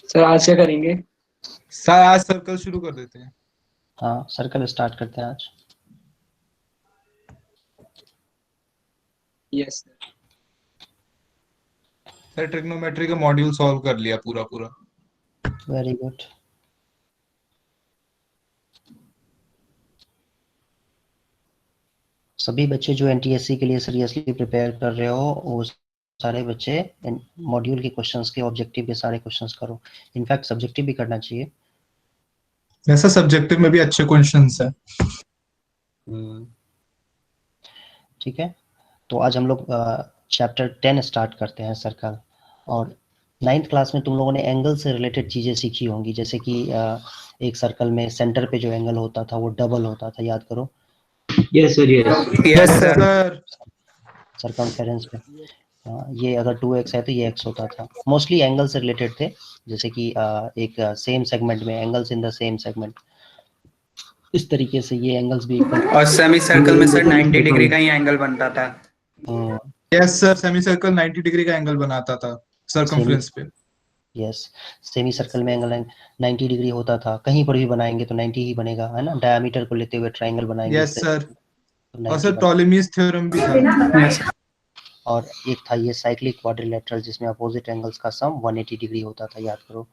Sir आज क्या करेंगे? सर आज सर्कल शुरू कर देते हैं। हाँ, सर्कल स्टार्ट करते हैं आज। Yes sir. सर ट्रिग्नोमेट्री का मॉड्यूल सॉल्व कर लिया पूरा पूरा। Very good. सभी बच्चे जो एनटीएससी के लिए सीरियसली प्रिपेयर कर रहे हो, वो सारे बच्चे मॉड्यूल के क्वेश्चंस के ऑब्जेक्टिव के सारे क्वेश्चंस करो। इनफैक्ट सब्जेक्टिव भी करना चाहिए। ऐसा सब्जेक्टिव में भी अच्छे क्वेश्चंस है। ठीक है, तो आज हम लोग चैप्टर 10 स्टार्ट करते हैं, सर्कल। और 9th क्लास में तुम लोगों ने एंगल से रिलेटेड चीजें सीखी होंगी, जैसे कि एक सर्कल में सेंटर पे जो एंगल होता था वो डबल होता था, याद करो। Yes sir. Yes sir. Circumference पे ये अगर 2x है तो ये x होता था। मोस्टली एंगल से रिलेटेड थे, जैसे कि एक सेम सेगमेंट में angles in the same segment, इस तरीके से ये एंगल्स भी और सेमी सर्कल में सर 90 डिग्री का ही एंगल बनता था। Yes sir, semi circle 90 degree का एंगल बनाता था सर्कमफ्रेंस पे। यस, सेमी सर्कल में एंगल 90 डिग्री होता था। कहीं पर भी बनाएंगे तो 90 ही बनेगा, है ना। डायमीटर को लेते हुए ट्रायंगल बनाएंगे यस सर। तो और 90 सर टॉलेमीज थ्योरम भी था। और एक था ये साइक्लिक क्वाड्रिलेटरल, जिसमें अपोजिट एंगल्स का सम 180 डिग्री होता था, याद करो।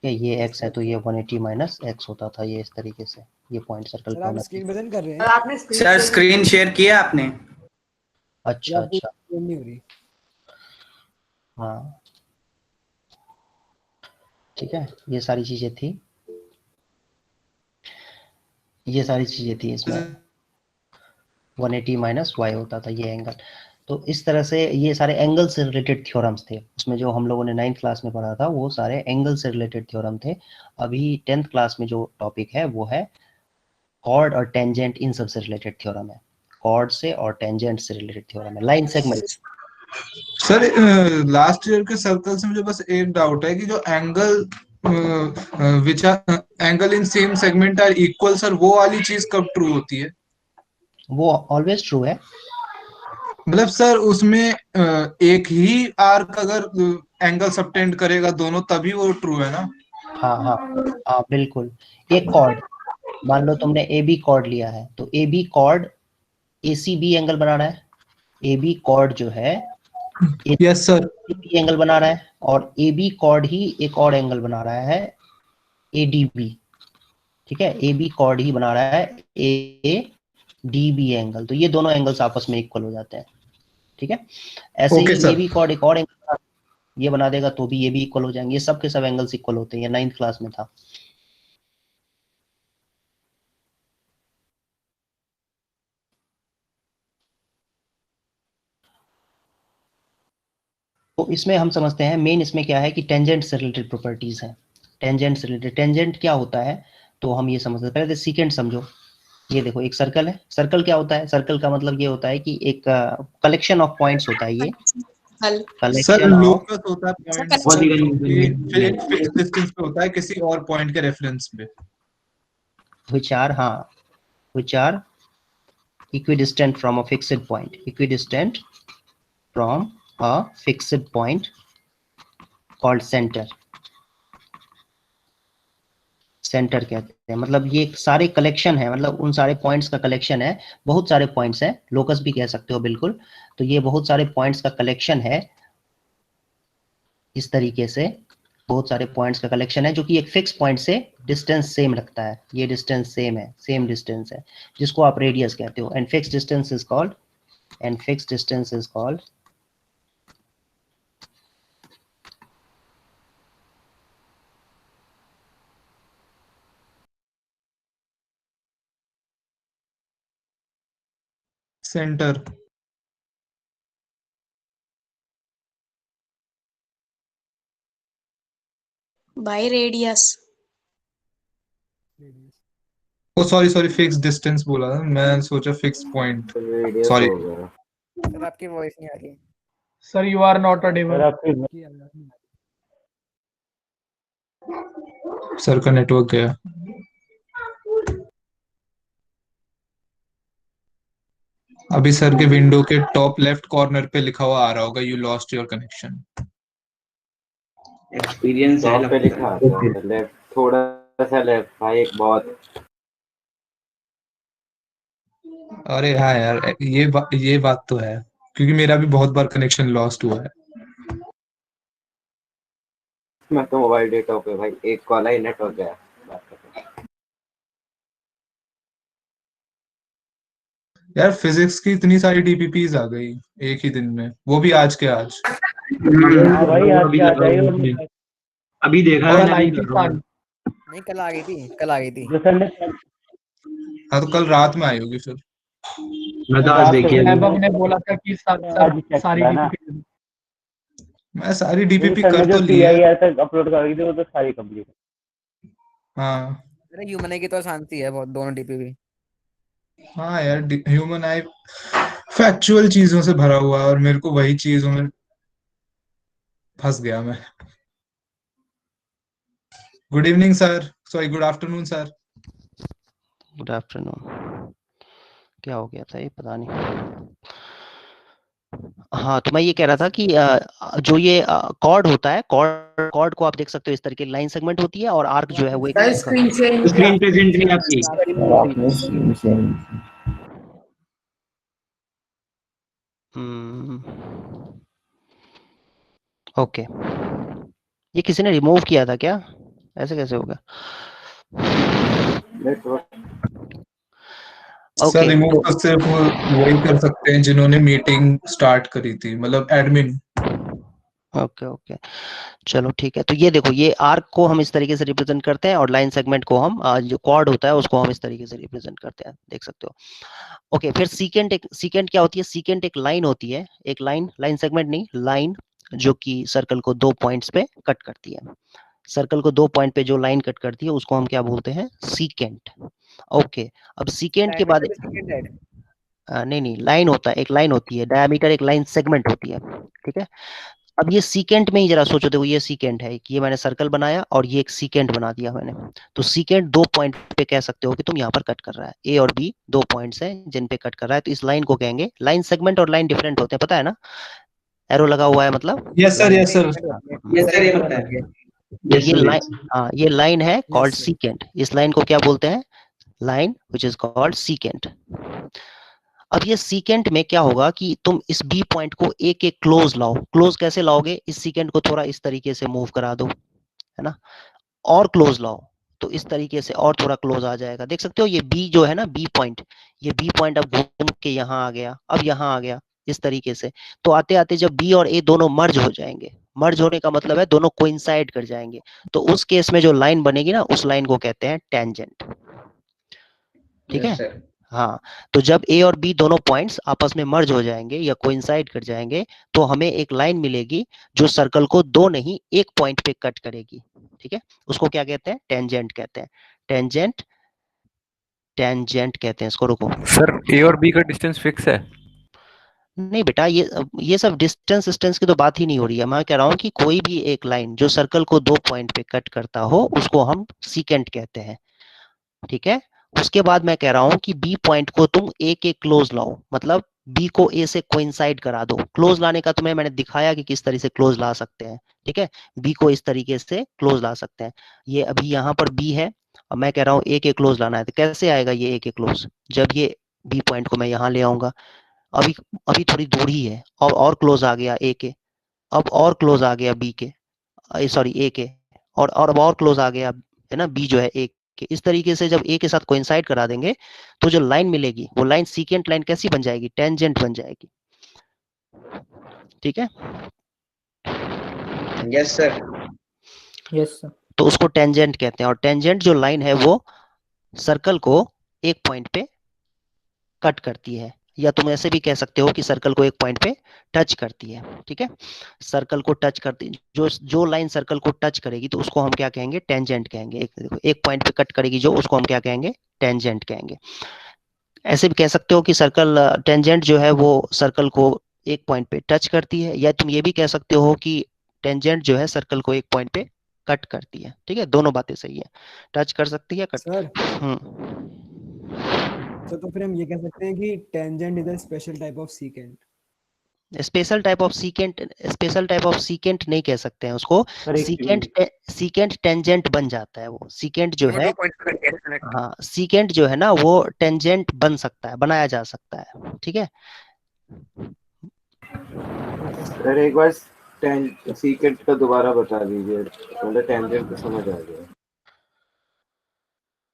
ये x है तो ये 180 माइनस x होता था, ये इस तरीके से ये पॉइंट सर्कल का होना चाहिए। स्क्रीन प्रेजेंट कर रहे हैं? सर स्क्रीन शेयर किया आपने? अच्छा अच्छा, नहीं हो रही। हाँ ठीक है, ये सारी चीजें थी, ये सारी चीजें थी इसमें। 180 माइनस y होता था ये एंगल। तो इस तरह से ये सारे एंगल से रिलेटेड थ्योरम्स थे। उसमें जो हम लोगों ने 9th क्लास में पढ़ा था वो सारे एंगल से रिलेटेड थ्योरम थे। अभी 10th क्लास में जो टॉपिक है वो है कॉर्ड और टेंजेंट, इन सब से रिलेटेड थ्योरम है। कॉर्ड से और टेंजेंट से रिलेटेड थ्योरम है, line segments. Sir last year के सर्कल से मुझे बस एक डाउट है कि जो angle which angle in same segment are equal, sir वो वाली चीज कब ट्रू होती है? वो ऑलवेज ट्रू है। मतलब सर उसमें एक ही आर्क अगर एंगल सबटेंड करेगा दोनों तभी वो ट्रू है ना? हाँ हाँ हाँ बिल्कुल। एक कॉर्ड, मान लो तुमने ए बी कॉर्ड लिया है, तो A B chord A C B angle बना रहा है। ए बी कॉर्ड जो है यस सर। एंगल बना रहा है, और ए बी कॉर्ड ही एक और एंगल बना रहा है, ए डी बी। ठीक है, ए बी कॉर्ड ही बना रहा है ए डी बी एंगल, तो ये दोनों एंगल्स आपस में इक्वल हो जाते हैं। ठीक है, ऐसे Okay, ही sir. ए बी कॉर्ड एक और एंगल ये बना देगा तो भी ये भी इक्वल हो जाएंगे। ये सब के सब एंगल्स इक्वल होते हैं, ये 9th क्लास में था। तो इसमें हम समझते हैं मेन इसमें क्या है कि टेंजेंट से रिलेटेड प्रॉपर्टीज हैं। टेंजेंट से रिलेटेड, टेंजेंट क्या होता है तो हम ये समझते हैं। पहले सीकेंट समझो। ये देखो एक सर्कल है। सर्कल क्या होता है? सर्कल का मतलब ये होता है कि एक कलेक्शन ऑफ पॉइंट्स होता है। ये सर कलेक्शन ऑफ लोकस होता है पॉइंट एक फिक्स डिस्टेंस पे होता है किसी और पॉइंट के रेफरेंस पे। which are हाँ which are equidistant from a fixed point, equidistant from a fixed point called center। Centre कहते हैं, मतलब ये सारे कलेक्शन है, मतलब उन सारे पॉइंट्स का कलेक्शन है। बहुत सारे पॉइंट्स हैं, लोकस भी कह सकते हो बिल्कुल। तो ये बहुत सारे पॉइंट्स का कलेक्शन है, इस तरीके से बहुत सारे पॉइंट्स का कलेक्शन है जो कि एक फिक्स पॉइंट से डिस्टेंस सेम रखता है। ये डिस्टेंस सेम है, सेम डिस्टेंस है, जिसको आप रेडियस कहते हो। And fix distance is called centre. By radius. Oh sorry fix distance बोला था मैं, सोचा फिक्स पॉइंट। सॉरी सर आपकी वॉइस नहीं आ रही। Sir you are not audible. Sir का नेटवर्क गया। अभी सर के विंडो के टॉप लेफ्ट कॉर्नर पे लिखा हुआ आ रहा होगा, you lost your connection. Experience है पे लिखा है लेफ्ट, थोड़ा सा लेफ्ट भाई, एक बहुत। अरे हाँ यार, ये बात तो है, क्योंकि मेरा भी बहुत बार कनेक्शन लॉस्ट हुआ है। मैं तो मोबाइल डेटा पे भाई, एक कॉल आई नेट हो गया बात करते। यार फिजिक्स की इतनी सारी डीपीपीज आ गई एक ही दिन में, वो भी आज के आज। हाँ भाई, आज क्या आ जाएगा, अभी देखा और मैंने, आई अभी थी कर रहा हूँ। नहीं, कल आ गई थी, कल आ गई थी। हाँ तो कल रात में आई होगी फिर। मैं तो आज देखी है। वैभव ने बोला था कि सारी डीपीपी मैं सारी डीपीपी कर तो ली है। अपलोड कर दी थी, वो तो सारी कंप्लीट। हाँ अरे ह्यूमन की तो शांति है बहुत, दोनों डीपीपी। हाँ यार, ह्यूमन आई फैक्चुअल चीजों से भरा हुआ है और मेरे को वही चीजों में फंस गया मैं। Good evening sir, sorry good afternoon sir. Good afternoon. क्या हो गया था ये पता नहीं। हाँ, तो मैं ये कह रहा था कि जो ये कॉर्ड होता है, कॉर्ड को आप देख सकते हो इस तरीके लाइन सेगमेंट होती है, और आर्क जो है वो एक स्क्रीन प्रेजेंट नहीं आपकी। ओके, ये किसी ने रिमूव किया था क्या? ऐसे कैसे होगा? सर रिमूव तो तो सिर्फ वही कर सकते हैं जिन्होंने मीटिंग स्टार्ट करी थी, मतलब एडमिन। ओके, चलो ठीक है। तो ये देखो, ये आर्क को हम इस तरीके से रिप्रेजेंट करते हैं और लाइन सेगमेंट को हम जो कॉर्ड होता है उसको हम इस तरीके से रिप्रेजेंट करते हैं, देख सकते हो। ओके, फिर सीकेंट क्या होती है? सीकेंट एक लाइन होती है, एक लाइन सेगमेंट नहीं, लाइन, जो कि सर्कल को 2 पॉइंट्स पे कट करती है। सर्कल को 2 पॉइंट पे जो लाइन कट करती है उसको हम क्या बोलते हैं? सीकेंट। ओके, अब सीकेंट के बाद नहीं, लाइन होता है, एक लाइन होती है, डायमीटर एक लाइन सेगमेंट होती है, ठीक है। अब ये सीकेंट में ही जरा सोचो, देखो ये सीकेंट है, ये मैंने सर्कल बनाया और ये एक सीकेंट बना दिया मैंने। तो सीकेंट 2 पॉइंट पे कह सकते हो कि तुम यहाँ पर कट कर रहा है, ए और बी 2 पॉइंट्स हैं जिन पे कट कर रहा है, तो इस लाइन को कहेंगे लाइन सेगमेंट। और लाइन डिफरेंट होते हैं, पता है ना, एरो लगा हुआ है मतलब। Yes sir, yes sir. Yes sir, ये पता है। तो ये लाइन, हाँ ये लाइन है कॉल्ड सीकेंट। इस लाइन को क्या बोलते हैं? Line which is called secant. अब ये सीकेंट में क्या होगा कि तुम इस बी पॉइंट को एक एक क्लोज लाओ। क्लोज कैसे लाओगे? इस सीकेंट को थोड़ा इस तरीके से मूव करा दो, है ना, और क्लोज लाओ, तो इस तरीके से और थोड़ा क्लोज आ जाएगा। देख सकते हो ये बी जो है ना, बी पॉइंट, ये बी पॉइंट अब घूम के यहाँ आ गया, अब यहाँ आ गया, इस तरीके से। तो आते आते जब बी और ए दोनों मर्ज हो जाएंगे, मर्ज होने का मतलब है दोनों कोइंसाइड कर जाएंगे, तो उस केस में जो लाइन बनेगी ना, उस लाइन को कहते हैं टेंजेंट, ठीक है। हाँ, तो जब ए और बी दोनों पॉइंट्स आपस में मर्ज हो जाएंगे या कोइंसाइड कर जाएंगे, तो हमें एक लाइन मिलेगी जो सर्कल को 2 नहीं 1 पॉइंट पे कट करेगी, ठीक है। उसको क्या कहते हैं? टेंजेंट कहते हैं। टेंजेंट कहते हैं इसको। रुको सर, ए और बी का डिस्टेंस फिक्स है? नहीं बेटा, ये सब डिस्टेंस की तो बात ही नहीं हो रही है। मैं कह रहा हूँ कि कोई भी एक लाइन जो सर्कल को 2 पॉइंट पे कट करता हो उसको हम सीकेंट कहते हैं, ठीक है। उसके बाद मैं कह रहा हूं कि बी पॉइंट को तुम ए के क्लोज लाओ, मतलब बी को ए से कोइंसाइड करा दो। क्लोज लाने का तुम्हें मैंने दिखाया कि किस तरीके से क्लोज ला सकते हैं, ठीक है। बी को इस तरीके से क्लोज ला सकते हैं। ये अभी यहाँ पर बी है और मैं कह रहा हूँ ए के क्लोज लाना है, तो कैसे आएगा ये ए के क्लोज? जब ये बी पॉइंट को मैं यहाँ ले आऊंगा, अभी अभी थोड़ी दूर ही है, और क्लोज आ गया ए के, अब और क्लोज आ गया बी के, सॉरी ए के, और अब और क्लोज आ गया, है ना, बी जो है ए के। इस तरीके से जब ए के साथ कोइंसाइड करा देंगे तो जो लाइन मिलेगी वो लाइन सीकेंट लाइन कैसी बन जाएगी? टेंजेंट बन जाएगी, ठीक है। Yes sir. Yes sir. तो उसको टेंजेंट कहते हैं, और टेंजेंट जो लाइन है वो सर्कल को एक पॉइंट पे कट करती है, या तुम ऐसे भी कह सकते हो कि सर्कल को एक पॉइंट पे टच करती है, ठीक है। सर्कल को टच करती, जो लाइन सर्कल को टच करेगी तो उसको हम क्या कहेंगे? टेंजेंट कहेंगे। देखो एक पॉइंट पे कट करेगी जो, उसको हम क्या कहेंगे? टेंजेंट कहेंगे। ऐसे भी कह सकते हो कि सर्कल टेंजेंट जो है वो सर्कल को एक पॉइंट पे टच करती है, या तुम ये भी कह सकते हो कि टेंजेंट जो है सर्कल को एक पॉइंट पे कट करती है, ठीक है। दोनों बातें सही है, टच कर सकती है, कट। सर तो फिर हम ये कह सकते हैं कि tangent is a special type of secant. Special type of secant नहीं कह सकते हैं उसको। सर एक सीकेंट टेंजेंट बन जाता है वो। सीकेंट जो वो है, 2 पॉइंट पे कट गया। हाँ सीकेंट जो है ना वो टेंजेंट बन सकता है, बनाया जा सकता है, ठीक है। सर एक बार सीकेंट का दोबारा बता दीजिए, मतलब टेंजेंट तो समझ आ गया।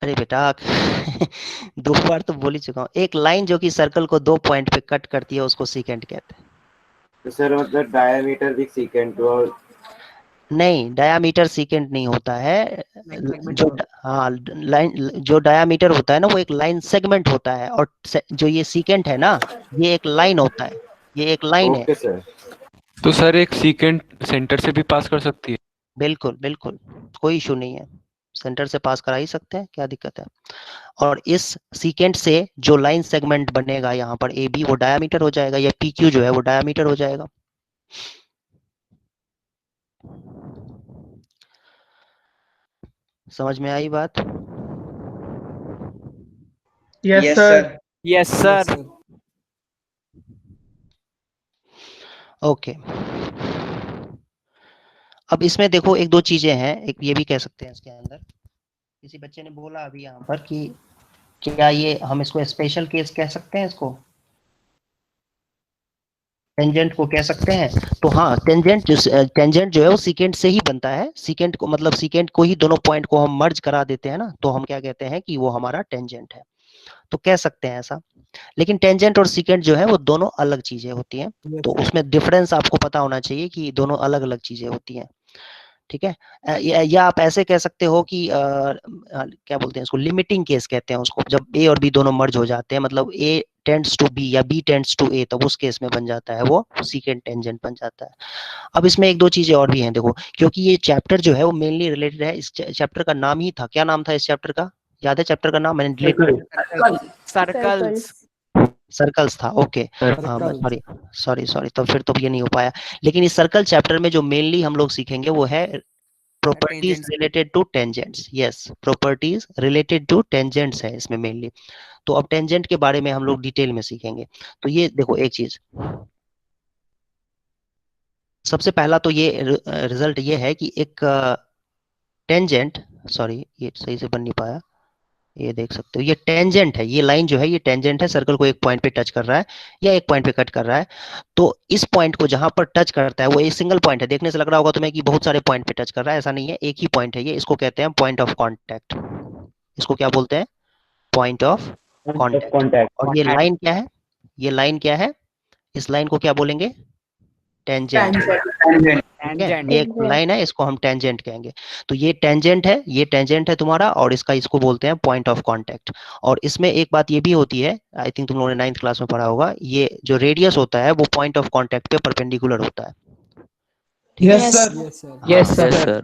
अरे बेटा दो बार तो बोल ही चुका हूँ। एक लाइन जो कि सर्कल को 2 पॉइंट पे कट करती है उसको सीकेंट कहते हैं। तो सर मतलब डायमीटर भी सीकेंट और नहीं, डायामीटर सीकेंट नहीं होता है। लाइन सेगमेंट जो हाँ लाइन, जो डायामीटर होता है ना वो एक लाइन सेगमेंट होता है, और जो ये सीकेंट है ना ये एक लाइन होता है, ये एक लाइन है। Okay sir. तो सर एक सीकेंट सेंटर से भी पास कर सकती है? बिल्कुल बिल्कुल, कोई इशू नहीं है, सेंटर से पास करा ही सकते हैं, क्या दिक्कत है। और इस सीकेंट से जो लाइन सेगमेंट बनेगा यहाँ पर ए बी, वो डायामीटर हो जाएगा, या पी क्यू जो है वो डायामीटर हो जाएगा। समझ में आई बात? Yes sir. Yes sir. Okay, अब इसमें देखो एक दो चीजें हैं, एक ये भी कह सकते हैं इसके अंदर। किसी बच्चे ने बोला अभी यहाँ पर कि क्या ये हम इसको स्पेशल केस कह सकते हैं, इसको टेंजेंट को कह सकते हैं। तो हाँ, टेंजेंट जो है वो सीकेंट से ही बनता है। सीकेंट को मतलब सीकेंट को ही दोनों पॉइंट को हम मर्ज करा देते हैं ना, तो हम क्या कहते हैं कि वो हमारा टेंजेंट है, तो कह सकते हैं ऐसा। लेकिन टेंजेंट और सीकेंट जो है वो दोनों अलग चीजें होती हैं, तो उसमें डिफरेंस आपको पता होना चाहिए कि दोनों अलग अलग चीजें होती हैं, ठीक है। या आप ऐसे कह सकते हो कि क्या बोलते हैं इसको, लिमिटिंग केस कहते हैं उसको, जब ए और बी दोनों मर्ज हो जाते हैं, मतलब ए टेंड्स टू बी या बी टेंड्स टू ए, तब उस केस में बन जाता है वो सीकेंट टेंजेंट बन जाता है। अब इसमें एक दो चीजें और भी हैं देखो, क्योंकि ये चैप्टर जो है वो मेनली रिलेटेड है, इस चैप्टर का नाम ही था, क्या नाम था इस चैप्टर का, याद है चैप्टर का नाम? मैंने डिलीट, सर्कल्स। सर्कल्स था, ओके। सॉरी तो फिर तो ये नहीं हो पाया। लेकिन इस सर्कल चैप्टर में जो मेनली हम लोग सीखेंगे वो है properties related to tangents. Yes, properties related to tangents है इसमें मेनली। तो अब टेंजेंट के बारे में हम लोग डिटेल में सीखेंगे। तो ये देखो एक चीज, सबसे पहला तो ये रिजल्ट ये है कि एक टेंजेंट, सॉरी ये सही से बन नहीं पाया, ये देख सकते हो ये टेंजेंट है, ये लाइन जो है ये टेंजेंट है, सर्कल को एक पॉइंट पे टच कर रहा है या एक पॉइंट पे कट कर रहा है। तो इस पॉइंट को जहां पर टच करता है वो एक सिंगल पॉइंट है, देखने से लग रहा होगा तुम्हें कि बहुत सारे पॉइंट पे टच कर रहा है, ऐसा नहीं है, एक ही पॉइंट है ये, इसको कहते हैं पॉइंट ऑफ कांटेक्ट। इसको क्या बोलते हैं? Point of contact. और ये लाइन क्या है? ये लाइन क्या है? इस लाइन को क्या बोलेंगे? टेंजेंट। ठीक है, ये एक लाइन है, इसको हम टेंजेंट कहेंगे। तो ये टेंजेंट है, ये टेंजेंट है तुम्हारा, और इसका इसको बोलते हैं पॉइंट ऑफ कांटेक्ट। और इसमें एक बात ये भी होती है, आई थिंक तुम लोगों ने 9th क्लास में पढ़ा होगा, ये जो रेडियस होता है वो पॉइंट ऑफ कांटेक्ट पे परपेंडिकुलर होता है। Yes sir, yes sir.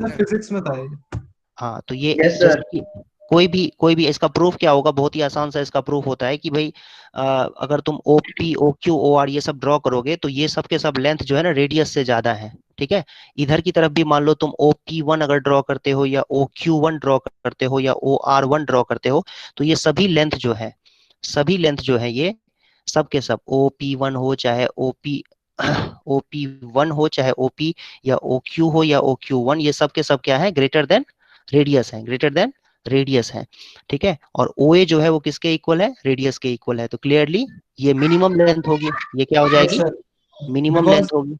Physics में था ये। हाँ, तो ये जैसे कि कोई भी इसका प्रूफ क्या होगा, बहुत ही आसान सा इसका प्रूफ होता है कि भाई अगर तुम O P O Q O R ये सब ड्रॉ करोगे तो ये सब के सब लेंथ जो है ना रेडियस से ज्यादा है, ठीक है। इधर की तरफ भी मान लो तुम ओ पी वन अगर ड्रॉ करते हो या ओ क्यू वन ड्रॉ करते हो या ओ आर वन ड्रॉ करते हो, तो ये सभी लेंथ जो है, सभी लेंथ जो है ये सब के सब ओ पी वन हो चाहे ओ पी वन हो चाहे ओ पी या ओ क्यू हो या ओ क्यू वन, ये सब के सब क्या है? ग्रेटर देन रेडियस है, ग्रेटर देन रेडियस है, ठीक है। और ओ ए जो है वो किसके इक्वल है? रेडियस के इक्वल है। तो क्लियरली ये मिनिमम लेंथ होगी, ये क्या हो जाएगी? मिनिमम लेंथ होगी।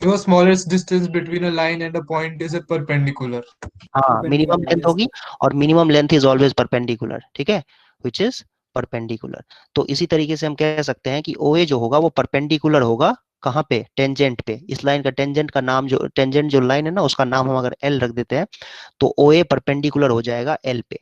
Because smallest distance between a line and a point is a perpendicular. हाँ, मिनिमम लेंथ होगी, और minimum length is always perpendicular, ठीक है, विच इज परपेंडिकुलर। तो इसी तरीके से हम कह सकते हैं कि ओ ए जो होगा वो परपेंडिकुलर होगा, कहाँ पे? टेंजेंट पे। इस लाइन का टेंजेंट का नाम, जो टेंजेंट जो लाइन है ना उसका नाम हम अगर एल रख देते हैं तो ओ ए परपेंडिकुलर हो जाएगा एल पे,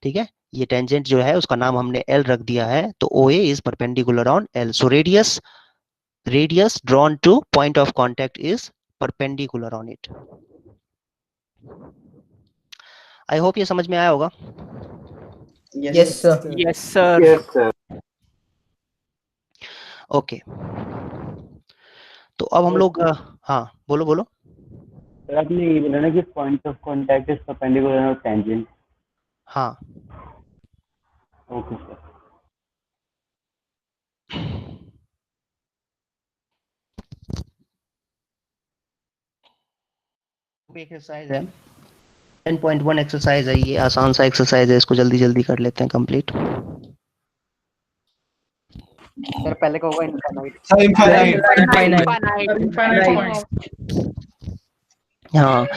ठीक है। ये टेंजेंट जो है उसका नाम हमने एल रख दिया है, तो O A is perpendicular on L. So radius drawn to point of contact is perpendicular on it. I hope ये समझ में आया होगा। Yes sir. Yes sir. Yes sir. Okay, तो अब हम लोग हाँ बोलो बोलो। सर आपने ये बोला ना कि point of contact is perpendicular of tangent. हाँ, ओके सर। एक्सरसाइज है 10.1 एक्सरसाइज है, ये आसान सा एक्सरसाइज है, इसको जल्दी जल्दी कर लेते हैं कंप्लीट। सर पहले का होगा इनफाइनाइट। Sir infinite. हाँ,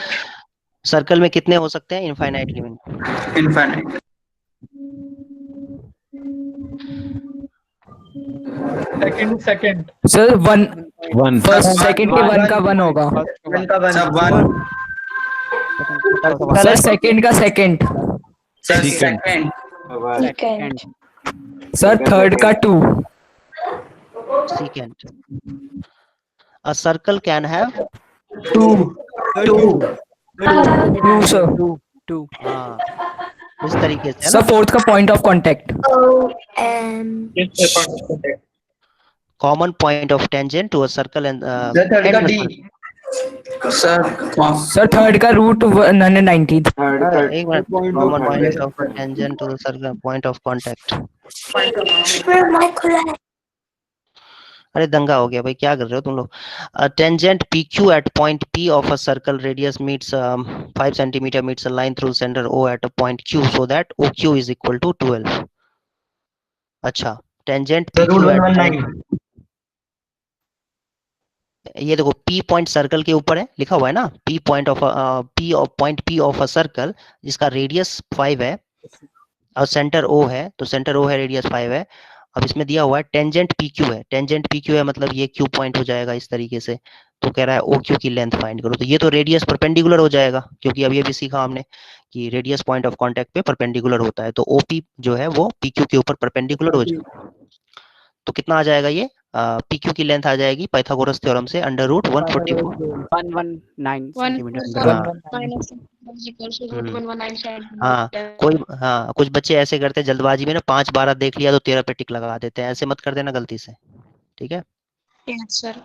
सर्कल में कितने हो सकते हैं? Infinite limit. Infinite. Second sir one one second के वन का वन होगा। सब वन। सर सेकंड का second. Sir Second. Second. Second sir third का two. Second. A circle can have two sir. Two हाँ, इस तरीके से है सर ना। फोर्थ का point of contact. Common point of tangent to a circle and third का डी। सर थर्ड का रूट 190। एक minute, common point of tangent to the circle point of contact. अरे दंगा हो गया भाई, क्या कर रहे हो तुम लोग? Tangent P Q at point P of a circle radius meets 5 centimetre meets a line through centre O at a point Q so that O Q is equal to 12। अच्छा, टेंजेंट पी क्यू एट, ये देखो P point circle के ऊपर है, लिखा हुआ है ना, P point of P of a circle जिसका रेडियस 5 है और सेंटर ओ है, तो सेंटर ओ है, रेडियस 5 है। अब इसमें दिया हुआ है टेंजेंट पी क्यू है, टेंजेंट पी क्यू है मतलब ये क्यू पॉइंट हो जाएगा इस तरीके से। तो कह रहा है ओ क्यू की लेंथ फाइंड करो, तो ये तो रेडियस परपेंडिकुलर हो जाएगा, क्योंकि अब ये भी सीखा हमने कि रेडियस पॉइंट ऑफ कांटेक्ट पे परपेंडिकुलर होता है, तो ओपी जो है वो पी क्यू के ऊपर परपेंडिकुलर हो जाएगा। तो कितना आ जाएगा ये? पी क्यू की लेंथ आ जाएगी पाइथागोरस थ्योरम से अंडर रूट 144। 119 सेंटीमीटर। हाँ, कोई कुछ बच्चे ऐसे करते हैं जल्दबाजी में ना, 5-12 देख लिया तो 13 पे टिक लगा देते हैं, ऐसे मत कर देना गलती से, ठीक है? सर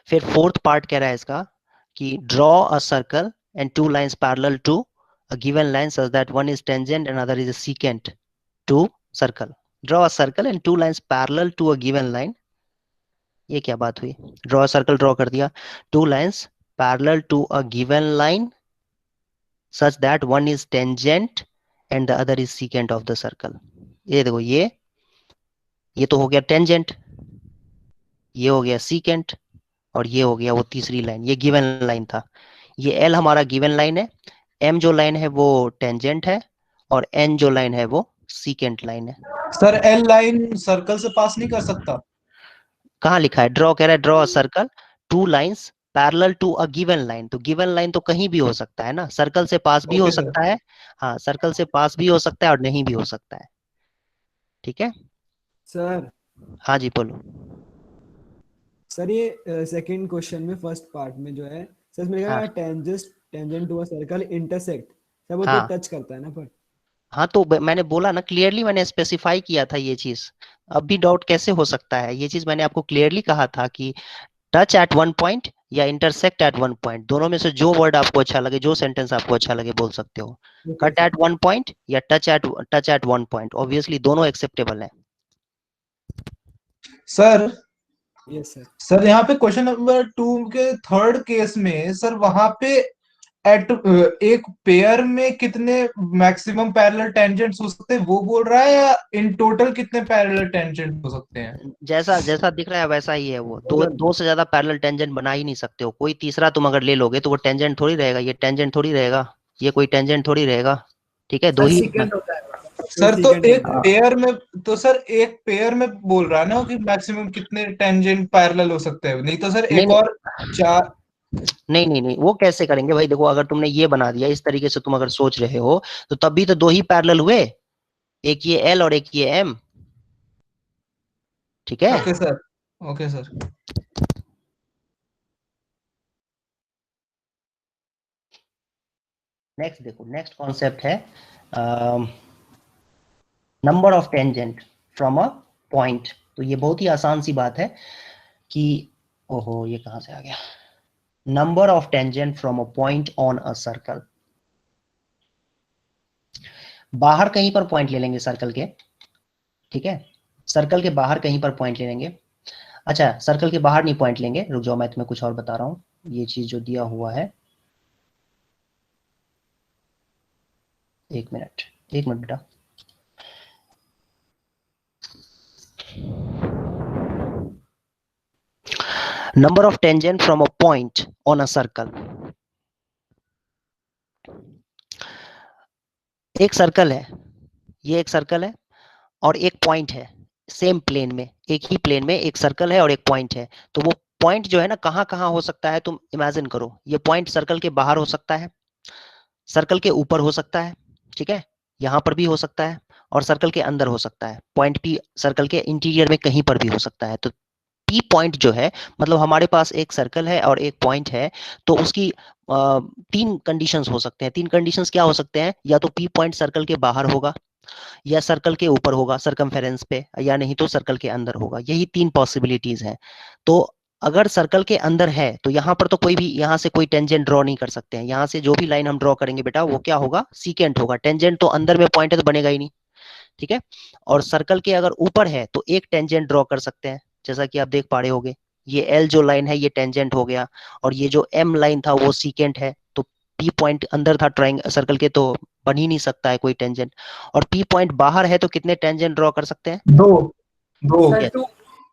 फिर फोर्थ पार्ट कह रहा है इसका कि draw a circle and two lines parallel to a given line such that one is tangent and other is secant to circle. Draw a circle and two lines parallel to a given line. ये क्या बात हुई? Draw circle draw कर दिया, two lines parallel to a given line such that one is tangent and the other is secant of the circle। ये देखो, ये तो हो गया टेंजेंट, ये हो गया सीकेंट, और ये हो गया वो तीसरी लाइन, ये गिवन लाइन था। ये एल हमारा गिवन लाइन है, एम जो लाइन है वो टेंजेंट है, और एन जो लाइन है वो सीकेंट लाइन है। सर एल लाइन सर्कल से पास नहीं कर सकता? कहाँ लिखा है? ड्रॉ कह रहा है, draw a circle two lines parallel to a given line, तो गिवन लाइन तो कहीं भी हो सकता है ना, सर्कल से पास भी हो Okay, sir. सकता है। हाँ, सर्कल से पास भी हो सकता है और नहीं भी हो सकता है, ठीक है? सर हाँ जी बोलो। सर ये सेकंड क्वेश्चन में फर्स्ट पार्ट में जो है सर मेरे हाँ। का tangent to a circle intersect, sir वो हाँ। तो टच करता है ना पर। हाँ, तो मैंने बोला ना, क्लियरली मैंने स्पेसिफाई किया था ये चीज। अब भी डाउट कैसे हो सकता है? ये चीज मैंने आपको क्लियरली कहा था कि टच एट वन पॉइंट या इंटरसेक्ट एट वन पॉइंट, दोनों में से जो वर्ड आपको अच्छा लगे, जो सेंटेंस आपको अच्छा लगे बोल सकते हो। कट एट वन पॉइंट या touch eight one point, obviously दोनों एक्सेप्टेबल है। Sir yes sir. सर यहाँ पे क्वेश्चन नंबर 2 के थर्ड केस में सर वहां पे एट एक पेयर में कितने मैक्सिमम पैरेलल टेंजेंट्स हो सकते हैं वो बोल रहा है, या इन टोटल कितने पैरेलल टेंजेंट हो सकते हैं? जैसा जैसा दिख रहा है वैसा ही है वो, दो से ज्यादा पैरेलल टेंजेंट बना ही नहीं सकते हो। कोई तीसरा तुम अगर ले लोगे तो वो टेंजेंट थोड़ी रहेगा, ये टेंजेंट थोड़ी रहेगा, ये कोई टेंजेंट थोड़ी रहेगा, ठीक है? दो ही सर तो एक पेयर में, तो सर एक पेयर में बोल रहा है ना कि मैक्सिमम कितने टेंजेंट पैरेलल हो सकते हैं, नहीं तो सर एक नहीं, और 4। नहीं, वो कैसे करेंगे भाई? देखो, अगर तुमने ये बना दिया इस तरीके से, तुम अगर सोच रहे हो तो तब भी तो दो ही पैरेलल हुए, एक ये एल और एक ये एम, ठीक है? Okay sir, okay sir. Next देखो, नेक्स्ट कॉन्सेप्ट है number of tangent from a point. तो ये बहुत ही आसान सी बात है कि, ओहो ये कहां से आ गया, number of tangent from a point on a circle. बाहर कहीं पर पॉइंट ले लेंगे सर्कल के, ठीक है? सर्कल के बाहर कहीं पर पॉइंट ले लेंगे। अच्छा, सर्कल के बाहर नहीं पॉइंट लेंगे, रुक जाओ मैं तुम्हें कुछ और बता रहा हूँ। ये चीज जो दिया हुआ है, एक मिनट बेटा, number of tangent from a point on a circle. एक सर्कल है, ये एक सर्कल है और एक पॉइंट है सेम प्लेन में, एक ही प्लेन में एक सर्कल है और एक पॉइंट है। तो वो पॉइंट जो है ना कहाँ कहाँ हो सकता है, तुम इमेजिन करो। ये पॉइंट सर्कल के बाहर हो सकता है, सर्कल के ऊपर हो सकता है, ठीक है, यहाँ पर भी हो सकता है, और सर्कल के अंदर हो सकता है। पॉइंट पी सर्कल के इंटीरियर में कहीं पर भी हो सकता है। तो पी पॉइंट जो है, मतलब हमारे पास एक सर्कल है और एक पॉइंट है, तो उसकी तीन कंडीशंस हो सकते हैं। तीन कंडीशंस क्या हो सकते हैं, या तो पी पॉइंट सर्कल के बाहर होगा, या सर्कल के ऊपर होगा सरकमफेरेंस पे, या नहीं तो सर्कल के अंदर होगा। यही तीन पॉसिबिलिटीज हैं। तो अगर सर्कल के अंदर है तो यहाँ पर तो कोई भी यहाँ से कोई टेंजेंट ड्रॉ नहीं कर सकते हैं। यहाँ से जो भी लाइन हम ड्रॉ करेंगे बेटा वो क्या होगा, सीकेंट होगा। टेंजेंट तो अंदर में पॉइंट है तो बनेगा ही नहीं, ठीक है। और सर्कल के अगर ऊपर है तो एक टेंजेंट ड्रॉ कर सकते हैं, जैसा कि आप देख पा रहे होगे। ये एल जो लाइन है ये टेंजेंट हो गया, और ये जो एम लाइन था वो सीकेंट है। तो पी पॉइंट अंदर था ट्रायंगल सर्कल के, तो बन ही नहीं सकता है कोई टेंजेंट। और पी पॉइंट बाहर है तो कितने टेंजेंट ड्रॉ कर सकते हैं,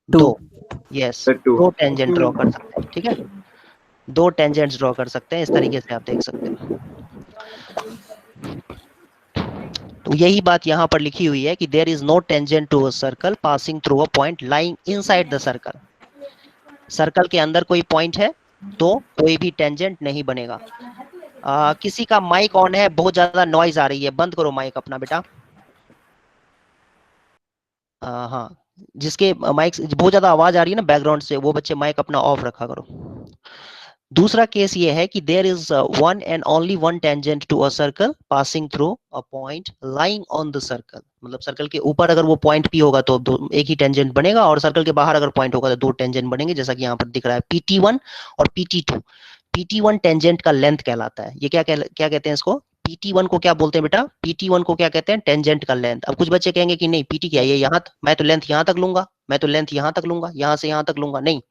दो यस, दो टेंजेंट ड्रॉ कर सकते हैं, ठीक है। दो टेंजेंट्स ड्रॉ कर सकते हैं, इस तरीके से आप देख सकते हो। तो यही बात यहाँ पर लिखी हुई है कि there is no tangent to a circle passing through a point lying inside the circle. Circle के अंदर कोई पॉइंट है तो कोई भी टेंजेंट नहीं बनेगा। किसी का माइक ऑन है, बहुत ज्यादा नॉइज आ रही है, बंद करो माइक अपना बेटा। हाँ, जिसके माइक बहुत ज्यादा आवाज आ रही है ना बैकग्राउंड से, वो बच्चे माइक अपना ऑफ रखा करो। दूसरा केस ये है कि there is one and only one tangent to a circle passing through a point lying on the circle. मतलब सर्कल के ऊपर अगर वो पॉइंट पी होगा तो एक ही टेंजेंट बनेगा, और सर्कल के बाहर अगर पॉइंट होगा तो दो टेंजेंट बनेंगे, जैसा कि यहाँ पर दिख रहा है PT1 और PT2। PT1 टेंजेंट का लेंथ कहलाता है। ये क्या कहते हैं इसको, PT1 को क्या बोलते हैं बेटा, PT1 को क्या कहते हैं, टेंजेंट का लेंथ। अब कुछ बच्चे कहेंगे कि नहीं PT क्या है, ये यहाँ मैं तो लेंथ यहाँ तक लूंगा, मैं तो लेंथ यहाँ तक लूंगा, यहाँ से यहाँ तक लूंगा। नहीं,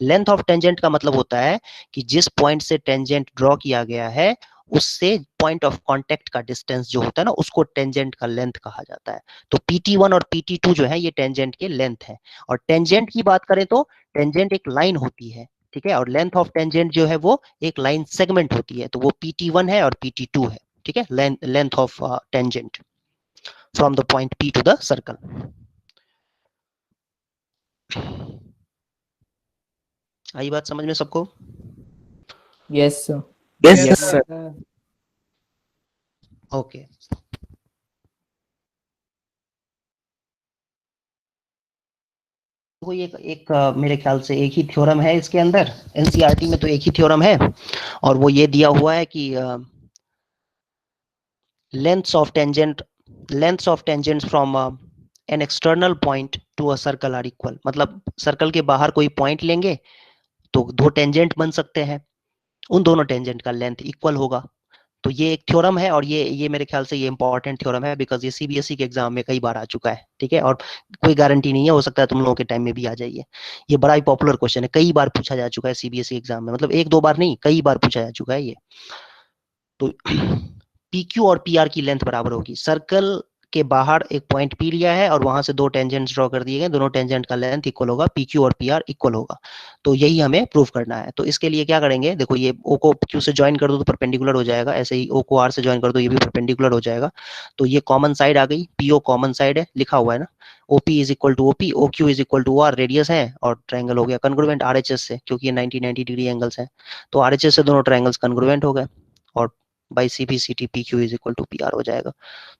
लेंथ ऑफ टेंजेंट का मतलब होता है कि जिस पॉइंट से टेंजेंट ड्रॉ किया गया है उससे पॉइंट ऑफ कांटेक्ट का डिस्टेंस जो होता है ना, उसको टेंजेंट का लेंथ कहा जाता है। तो PT1 और PT2 जो है ये टेंजेंट के लेंथ है। और टेंजेंट की बात करें तो टेंजेंट एक लाइन होती है, ठीक है, और लेंथ ऑफ टेंजेंट जो है वो एक लाइन सेगमेंट होती है। तो वो PT1 है और PT2 है, ठीक है, length of tangent from the point P to the circle. आई बात समझ में सबको? Yes sir. Yes, sir. Okay. कोई एक मेरे ख्याल से एक ही थ्योरम है इसके अंदर, एनसीईआरटी में तो एक ही थ्योरम है, और वो ये दिया हुआ है कि lengths of tangents from an external point to a circle are equal. मतलब सर्कल के बाहर कोई पॉइंट लेंगे तो दो टेंजेंट बन सकते हैं, उन दोनों टेंजेंट का लेंथ इक्वल होगा। तो ये एक थ्योरम है, और ये मेरे ख्याल से ये इंपॉर्टेंट थ्योरम है, बिकॉज ये सीबीएसई के एग्जाम में कई बार आ चुका है, ठीक है, और कोई गारंटी नहीं है, हो सकता है तुम लोगों के टाइम में भी आ जाइए। ये बड़ा ही पॉपुलर क्वेश्चन है, कई बार पूछा जा चुका है सीबीएसई एग्जाम में, मतलब एक दो बार नहीं, कई बार पूछा जा चुका है ये। तो PQ और PR की लेंथ बराबर होगी। सर्कल के बाहर एक पॉइंट P लिया है और वहां से दो टेंजेंट्स ड्रॉ कर दिए गए, दोनों टेंजेंट का लेंथ इक्वल होगा, PQ और PR इक्वल होगा। तो यही हमें प्रूव करना है। तो इसके लिए क्या करेंगे, देखो ये O को Q से ज्वाइन कर दो तो परपेंडिकुलर हो जाएगा, ऐसे ही O को R से ज्वाइन कर दो ये भी परपेंडिकुलर हो जाएगा। तो ये कॉमन साइड आ गई, PO कॉमन साइड है, लिखा हुआ है ना, OP is equal to OP, OQ is equal to R, radius है, और ट्रायंगल हो गया कन्ग्रुएंट RHS से, क्योंकि ये 90 डिग्री एंगल्स हैं। तो RHS से दोनों ट्रायंगल्स कन्ग्रुएंट हो गए, और by CP/CT PQ is equal to PR हो जाएगा।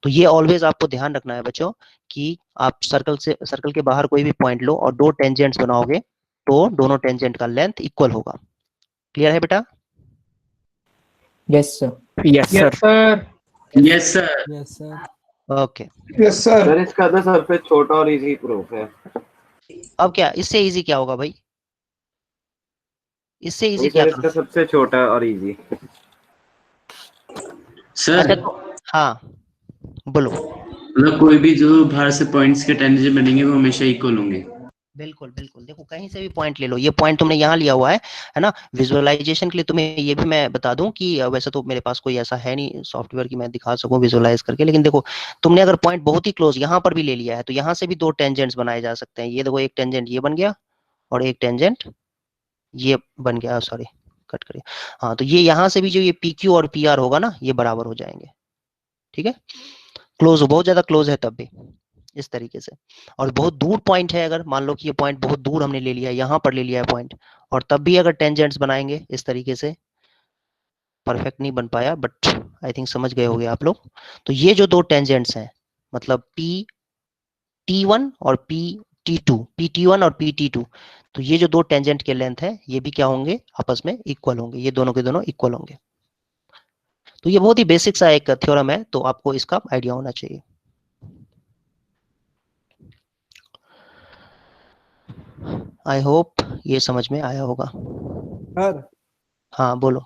तो ये ऑलवेज आपको ध्यान रखना है बच्चों कि आप सर्कल के बाहर कोई भी पॉइंट लो और दो टेंजेंट्स बनाओगे तो दोनों टेंजेंट का लेंथ इक्वल होगा। क्लियर है बेटा? Yes sir. Yes sir. Yes sir. Yes, sir. Okay. Yes sir. Sir इसका तो सबसे छोटा और इजी प्रूफ है। अब क्या इससे इजी क्या होगा भाई, इससे इजी वही क्या सर इसका करूं? सबसे छोटा और इजी। अच्छा सर तो हाँ बोलो। मतलब कोई भी जो बाहर से पॉइंट्स के टेंजेंट बनेंगे वो हमेशा इक्वल होंगे। बिल्कुल बिल्कुल, देखो कहीं से भी पॉइंट ले लो, ये पॉइंट तुमने यहाँ लिया हुआ है ना। विजुअलाइजेशन के लिए तुम्हें ये भी मैं बता दूं कि वैसे तो मेरे पास कोई ऐसा है नहीं सॉफ्टवेयर कि मैं दिखा सकूं विजुअलाइज करके, लेकिन देखो तुमने अगर पॉइंट बहुत ही क्लोज यहाँ पर भी ले लिया है तो यहाँ से भी दो टेंजेंट्स बनाए जा सकते हैं। ये देखो एक टेंजेंट ये बन गया और एक टेंजेंट ये बन गया, सॉरी कट करिए। हाँ, तो ये यहाँ से भी जो ये पी क्यू और पी आर होगा ना, ये बराबर हो जाएंगे। ठीक है, क्लोज, बहुत ज्यादा क्लोज है तब भी, इस तरीके से। और बहुत दूर पॉइंट है, अगर मान लो कि ये पॉइंट बहुत दूर हमने ले लिया है, यहाँ पर ले लिया है पॉइंट, और तब भी अगर टेंजेंट्स बनाएंगे इस तरीके से, परफेक्ट नहीं बन पाया बट आई थिंक समझ गए होंगे आप लोग। तो ये जो दो टेंजेंट्स हैं, मतलब पी T1 और PT2, PT1 और PT2, तो ये जो दो टेंजेंट के लेंथ है ये भी क्या होंगे, आपस में इक्वल होंगे, ये दोनों के दोनों इक्वल होंगे। तो ये बहुत ही बेसिक सा एक थ्योरम है, तो आपको इसका आइडिया होना चाहिए। आई होप ये समझ में आया होगा। सर हाँ बोलो।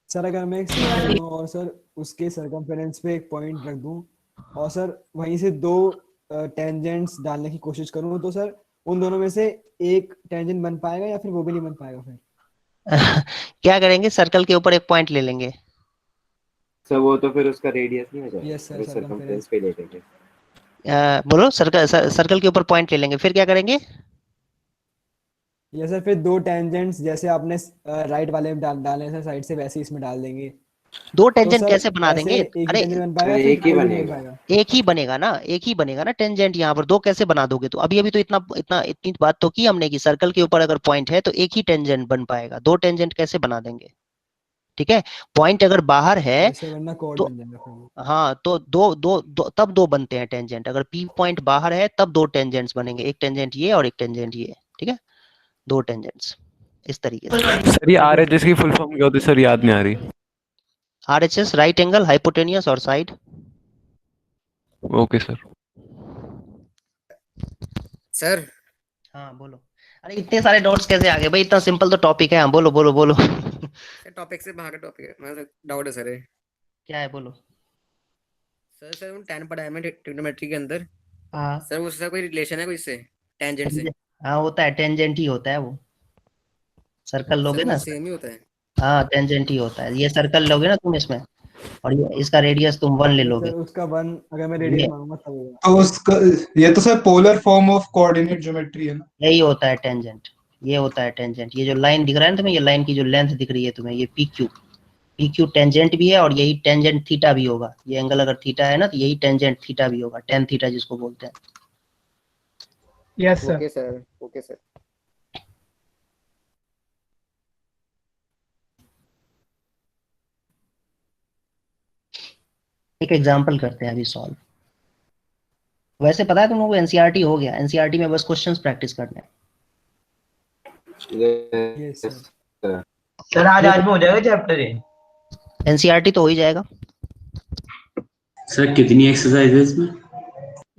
सर अगर मैं एक सर्कल लूं और सर उसके सर्कमफेरेंस पे एक पॉइंट रख दूं और सर वहीं से दो टेंजेंट्स डालने की कोशिश करूं, तो सर उन दोनों में से एक टेंजेंट बन पाएगा या फिर वो भी नहीं बन पाएगा फिर? क्या करेंगे, सर्कल के ऊपर एक पॉइंट ले लेंगे। सर वो तो फिर उसका रेडियस नहीं हो जाएगा? यस सर, सर्कमफ्रेंस पे ले लेंगे। बोलो, सर्कल के ऊपर पॉइंट ले लेंगे, फिर क्या करेंगे? यस सर, फिर दो टेंजेंट्स जैसे आपने राइट वाले में डाले सर साइड से, वैसे इसमें डाल देंगे। दो तो टेंजेंट सर कैसे बना ऐसे देंगे? एक ही अरे टेंजेंट बन पाएगा, सर, फिर एक ही कोई भी नहीं बनेगा। बन पाएगा। एक ही बनेगा ना, एक ही बनेगा ना टेंजेंट यहाँ पर, दो कैसे बना दोगे? तो अभी अभी तो इतनी बात तो की हमने कि सर्कल के ऊपर अगर पॉइंट है तो एक ही टेंजेंट बन पाएगा, दो टेंजेंट कैसे बना देंगे? ठीक है, पॉइंट अगर बाहर है ऐसे वरना कोड तो बन जाएगा फिर वो। हाँ, तो तब दो बनते हैं टेंजेंट। अगर पी पॉइंट बाहर है तब दो टेंजेंट्स बनेंगे, एक टेंजेंट ये और एक टेंजेंट ये। ठीक है, दो टेंजेंट्स इस तरीके से। सर ये RHS की फुल फॉर्म क्या होती है सर, याद नहीं आ रही। RHS राइट एंगल हाइपोटेनियस और साइड। Okay sir. सर हाँ बोलो। अरे इतने सारे डॉट्स कैसे आ गए भाई, इतना सिंपल तो टॉपिक है। हाँ बोलो बोलो बोलो। टॉपिक से बाहर का टॉपिक है, मतलब डाउट है सर। क्या है बोलो। सर उन 10 पढ़ा है मैंने ट्रिग्नोमेट्री के अंदर। हाँ सर उससे कोई रिलेशन है कोई इससे, टेंजेंट से? हाँ, होता है, टेंजेंट ही होता है वो। सर्कल सर लोगे वो ना, सेम ही होता है? हाँ टेंजेंट ही होता है। ये सर्कल लोगे ना तुम इसमें, और ये इसका रेडियस तुम 1 ले तो लोगे। सर उसका वन अगर मैं रेडियस ये मांगूंगा तब होगा। तो उसका ये तो sir polar form of coordinate geometry है ना। यही होता है टेंजेंट, ये होता है टेंजेंट। ये जो लाइन दिख रहा है ना तुम्हें, ये लाइन की जो लेंथ दिख रही है तुम्हें, ये PQ टेंजेंट भी है, और यही टेंजेंट थीटा भी होगा। ये एंगल अगर थीटा है ना तो यही टेंजेंट थीटा भी होगा, टेन थीटा जिसको बोलते हैं। Yes sir. Okay sir, okay sir. एक एग्जांपल करते हैं अभी सॉल्व। वैसे पता है तुम लोगों को एनसीईआरटी हो गया, एनसीईआरटी में बस क्वेश्चंस प्रैक्टिस करने हैं। Yes sir. सर आज में हो जाएगा चैप्टर ये? एनसीईआरटी तो हो ही जाएगा। सर कितनी एक्सरसाइज है इसमें?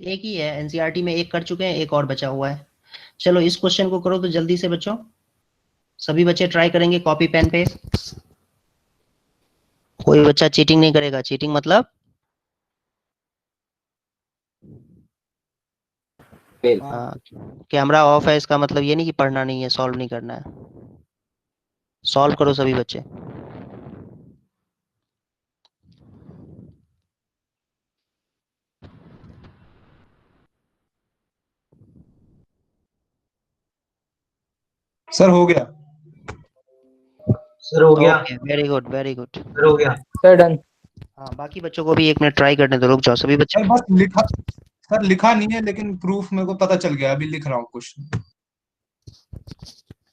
एक ही है, एनसीईआरटी में एक कर चुके हैं, एक और बचा हुआ है। चलो इस क्वेश्चन को करो तो जल्दी से बच्चों, सभी बच्चे ट्राई करेंगे कॉपी पेन पे। कोई बच्चा चीटिंग नहीं करेगा, चीटिंग मतलब कैमरा ऑफ है, इसका मतलब ये नहीं कि पढ़ना नहीं है, सॉल्व नहीं करना है। सॉल्व करो सभी बच्चे। सर हो गया। सर हो गया। Very good very good. Sir हो गया। Sir done. हाँ, बाकी बच्चों को भी 1 मिनट ट्राई करने दो, रुक जाओ सभी बच्चे। सर बस लिखा, सर लिखा नहीं है लेकिन प्रूफ मेरे को पता चल गया, अभी लिख रहा हूँ क्वेश्चन।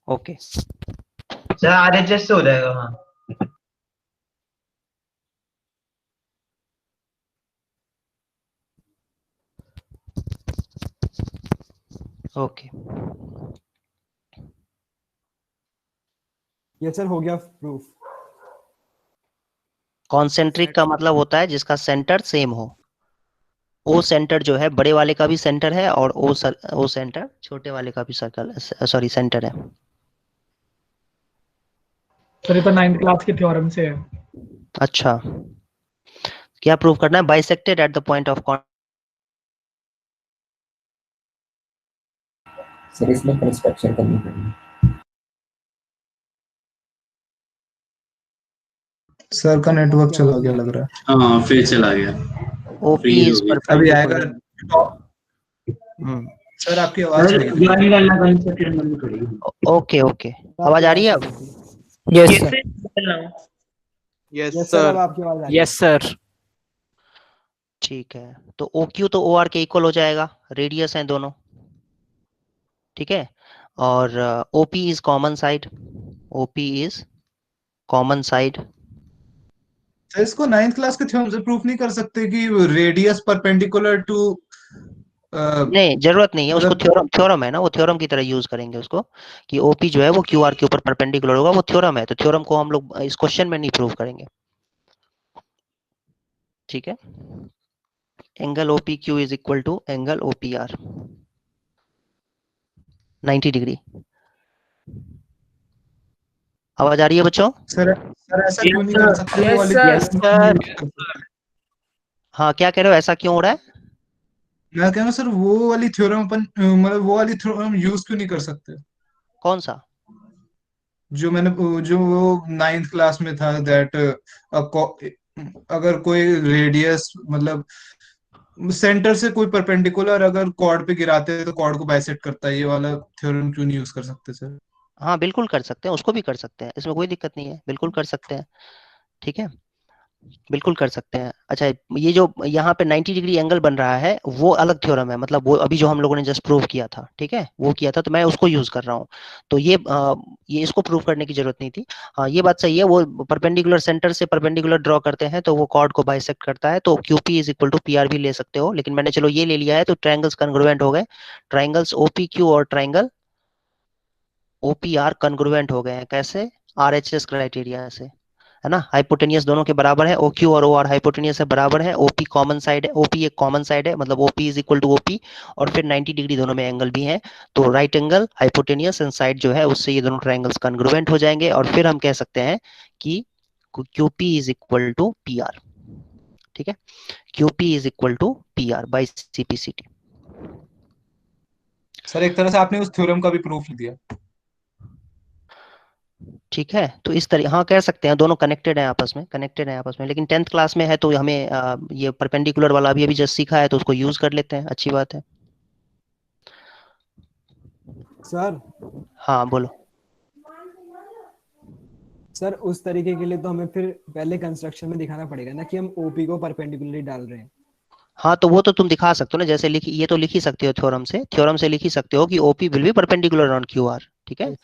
ओके सर RHS से हो जाएगा। हाँ ओके। यस सर, हो गया प्रूफ। कॉन्सेंट्रिक का मतलब होता है जिसका सेंटर सेम हो। ओ सेंटर जो है बड़े वाले का भी सेंटर है, और ओ सेंटर छोटे वाले का भी सर्कल सॉरी सेंटर है। सर ये तो 9th क्लास के थ्योरम से है। अच्छा, क्या प्रूव करना है? Bisected at the point of sir इसमें कंस्ट्रक्शन करनी पड़ेगी। सर का नेटवर्क चला गया लग रहा है। हाँ फिर चला गया, OP फ्रीज is हो गई। अभी आएगा। हम्म, सर आपकी आवाज सर नहीं आ रही। गाड़ी डालना कंस्ट्रक्शन करनी पड़ेगी। ओके ओके, आवाज आ रही है अब? Yes sir. यस सर, अब आपकी आवाज आ रही है। Yes sir. ठीक है, तो OQ तो OR के इक्वल हो जाएगा, रेडियस हैं दोनों, ठीक है। और OP is common side, OP is common side. Sir इसको 9th क्लास के थ्योरम से प्रूफ नहीं कर सकते कि रेडियस परपेंडिकुलर टू नहीं, जरूरत नहीं है उसको, मतलब थ्योरम थ्योरम है ना, वो थ्योरम की तरह यूज करेंगे उसको, कि OP जो है वो QR के ऊपर परपेंडिकुलर होगा, वो थ्योरम है, तो थ्योरम को हम लोग इस क्वेश्चन में नहीं प्रूव करेंगे, ठीक है। Angle OPQ is equal to angle OPR 90 degree. आवाज आ रही है बच्चों? सर ऐसा क्यों नहीं कर सकते वो वाली यस सर। हाँ, क्या कह रहे हो, ऐसा क्यों हो रहा है? मैं कह रहा हूँ सर वो वाली थ्योरम अपन मतलब वो वाली थ्योरम यूज क्यों नहीं कर सकते कौन सा? जो मैंने जो वो 9th क्लास में था दैट अगर कोई रेडियस मतलब सेंटर से कोई परपेंडिकुलर अगर कॉर्ड पे गिराते हैं तो कॉर्ड को बाइसेक्ट करता है, ये वाला थ्योरम क्यों नहीं यूज कर सकते सर? हाँ बिल्कुल कर सकते हैं, उसको भी कर सकते हैं, इसमें कोई दिक्कत नहीं है, बिल्कुल कर सकते हैं, ठीक है, बिल्कुल कर सकते हैं। अच्छा, ये जो यहाँ पे 90 डिग्री एंगल बन रहा है वो अलग थ्योरम है, मतलब वो अभी जो हम लोगों ने जस्ट प्रूव किया था, ठीक है, वो किया था, तो मैं उसको यूज कर रहा हूँ। तो ये इसको प्रूव करने की जरूरत नहीं थी। हाँ, ये बात सही है, वो परपेंडिकुलर सेंटर से परपेंडिकुलर ड्रॉ करते हैं तो वो कॉर्ड को बाइसेक्ट करता है, तो QP is equal to PR भी ले सकते हो, लेकिन मैंने चलो ये ले लिया है, तो ट्राइंगल्स कन्ग्रुएंट हो गए, ट्राइंगल्स OPQ और ट्राइंगल OPR कन्ग्रुएंट हो गए हैं, कैसे? RHS क्राइटेरिया से, है ना, हाइपोटेनियस दोनों के बराबर है, OQ और OR हाइपोटेनियस है, बराबर है, OP कॉमन साइड है, OP एक कॉमन साइड है, मतलब OP is equal to OP, और फिर 90 डिग्री दोनों में एंगल भी है, तो right angle hypotenuse and side जो है उससे ये दोनों ट्राइंगल्स कन्ग्रुएंट हो जाएंगे, और फिर हम कह सकते हैं कि QP is equal to PR, ठीक है, QP is equal to PR बाई CPCT। सर एक तरह से आपने उस थ्योरम का भी प्रूफ दिया। ठीक है, तो इस तरह हाँ कह सकते हैं, दोनों कनेक्टेड है आपस में, कनेक्टेड है आपस में, लेकिन 10th क्लास में है तो हमें ये परपेंडिकुलर वाला अभी अभी जस्ट सीखा है तो उसको यूज कर लेते हैं, अच्छी बात है। सर हाँ बोलो। सर उस तरीके के लिए तो हमें फिर पहले कंस्ट्रक्शन में दिखाना पड़ेगा ना कि हम OP को परपेंडिकुलरली डाल रहे हैं। हाँ, तो वो तो तुम दिखा सकते हो ना, जैसे लिखी, ये तो लिख ही सकते हो थ्योरम से लिख ही सकते हो कि OP will be perpendicular on QR, ठीक है।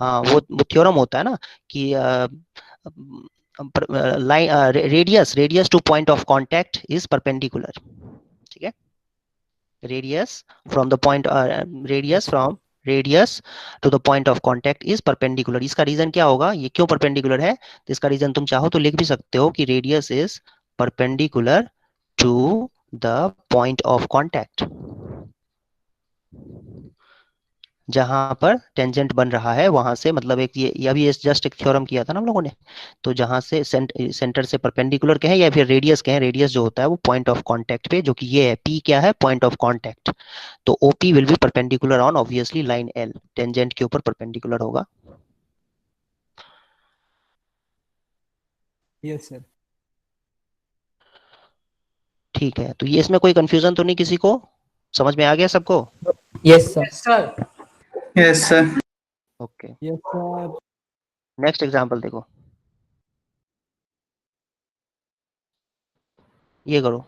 हाँ, वो थ्योरम होता है ना कि line radius to point of contact is perpendicular, ठीक है, radius from the point radius to the point of contact is perpendicular. इसका रीजन क्या होगा, ये क्यों परपेंडिकुलर है, तो इसका रीजन तुम चाहो तो लिख भी सकते हो कि radius is perpendicular to the point of contact, जहां पर टेंजेंट बन रहा है वहां से, मतलब एक ये अभी जस्ट एक थ्योरम किया था ना हम लोगों ने, तो जहां से सेंटर से परपेंडिकुलर कहें या फिर रेडियस कहें, रेडियस जो होता है वो पॉइंट ऑफ कांटेक्ट पे, जो कि ये है P क्या है, पॉइंट ऑफ कांटेक्ट, तो OP will be perpendicular on obviously line L, tangent के ऊपर परपेंडिकुलर होगा। Yes sir. ठीक है, तो ये इसमें कोई कंफ्यूजन तो नहीं किसी को, समझ में आ गया सबको? Yes sir. Yes sir. Okay, yes sir. Next example देखो, ये करो,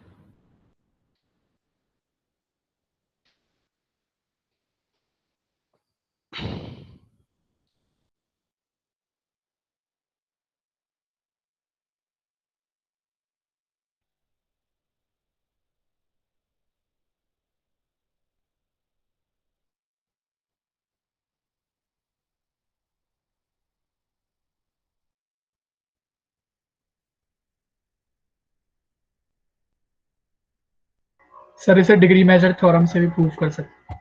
सर इसे डिग्री मेजर थ्योरम से भी प्रूव कर सकते हैं।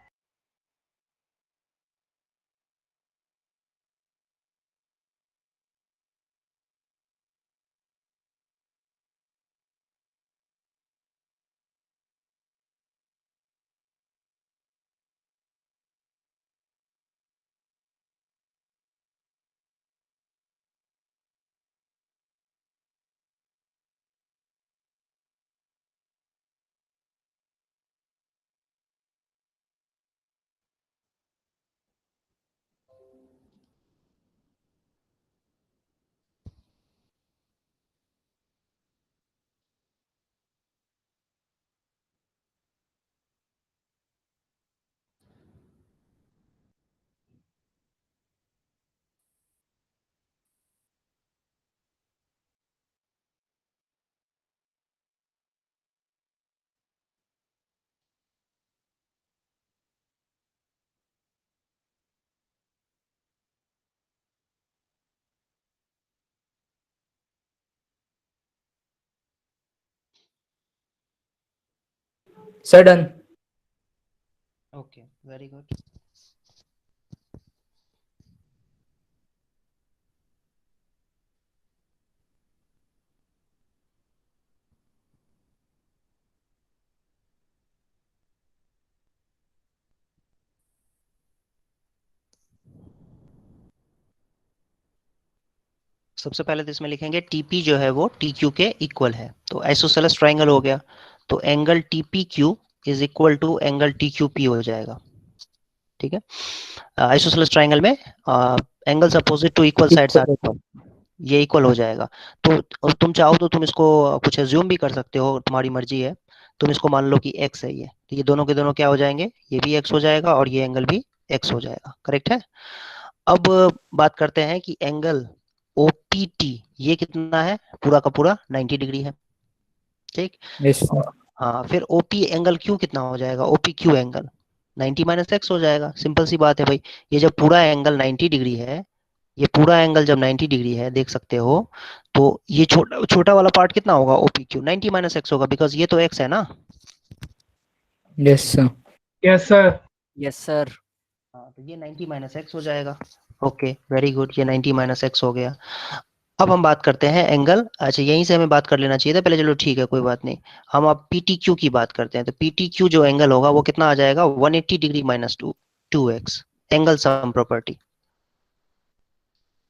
Sir done. Okay, very good. सबसे पहले तो इसमें लिखेंगे टीपी जो है वो टी क्यू के इक्वल है, तो आइसोसेलेस ट्राइंगल हो गया, तो angle TP Q is equal to angle T Q P हो जाएगा। ठीक है, आइसोसेलेस ट्राइंगल में angles opposite two equal sides are equal, ये इक्वल हो जाएगा। तो तुम चाहो तो तुम इसको कुछ एज्यूम भी कर सकते हो, तुम्हारी मर्जी है। तुम इसको मान लो कि x है ये, तो ये दोनों के दोनों क्या हो जाएंगे, ये भी x हो जाएगा और ये एंगल भी x हो जाएगा। करेक्ट है। अब बात करते हैं कि एंगल OPT ये कितना है, पूरा का पूरा 90 डिग्री है। ठीक, यस। हाँ, फिर OP एंगल Q कितना हो जाएगा, OPQ एंगल 90 माइनस एक्स हो जाएगा। सिंपल सी बात है भाई, ये जब पूरा एंगल 90 डिग्री है, ये पूरा एंगल जब 90 डिग्री है, देख सकते हो, तो ये छोटा छोटा वाला पार्ट कितना होगा, OPQ 90 माइनस एक्स होगा, बिकॉज ये तो एक्स है ना। Yes sir. Yes sir. Yes sir. हाँ, तो ये 90 माइनस एक्स हो जाएगा। ओके, वेरी गुड, ये 90 माइनस एक्स हो गया। अब हम बात करते हैं एंगल, अच्छा यहीं से हमें बात कर लेना चाहिए था पहले, चलो ठीक है कोई बात नहीं। हम अब PTQ की बात करते हैं, तो PTQ जो एंगल होगा वो कितना आ जाएगा, 180 degree minus 2x, angle sum property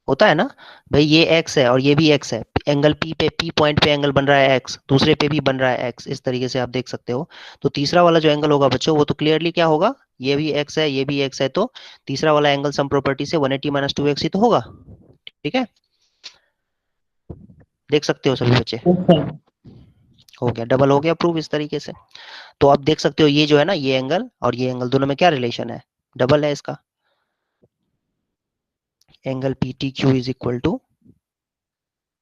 होता है ना भाई, ये x है और ये भी x है, एंगल P पे, P पॉइंट पे एंगल बन रहा है x, दूसरे पे भी बन रहा है x, इस तरीके से आप देख सकते हो। तो तीसरा वाला जो एंगल होगा बच्चों, वो तो क्लियरली क्या होगा, ये भी x है ये भी x है, तो तीसरा वाला एंगल सम प्रॉपर्टी से 180 माइनस 2x ही तो होगा। ठीक है, देख सकते हो सभी बच्चे, हो गया, डबल हो गया प्रूफ इस तरीके से। तो आप देख सकते हो ये जो है ना, ये एंगल और ये एंगल दोनों में क्या रिलेशन है, डबल है इसका। Angle PTQ is equal to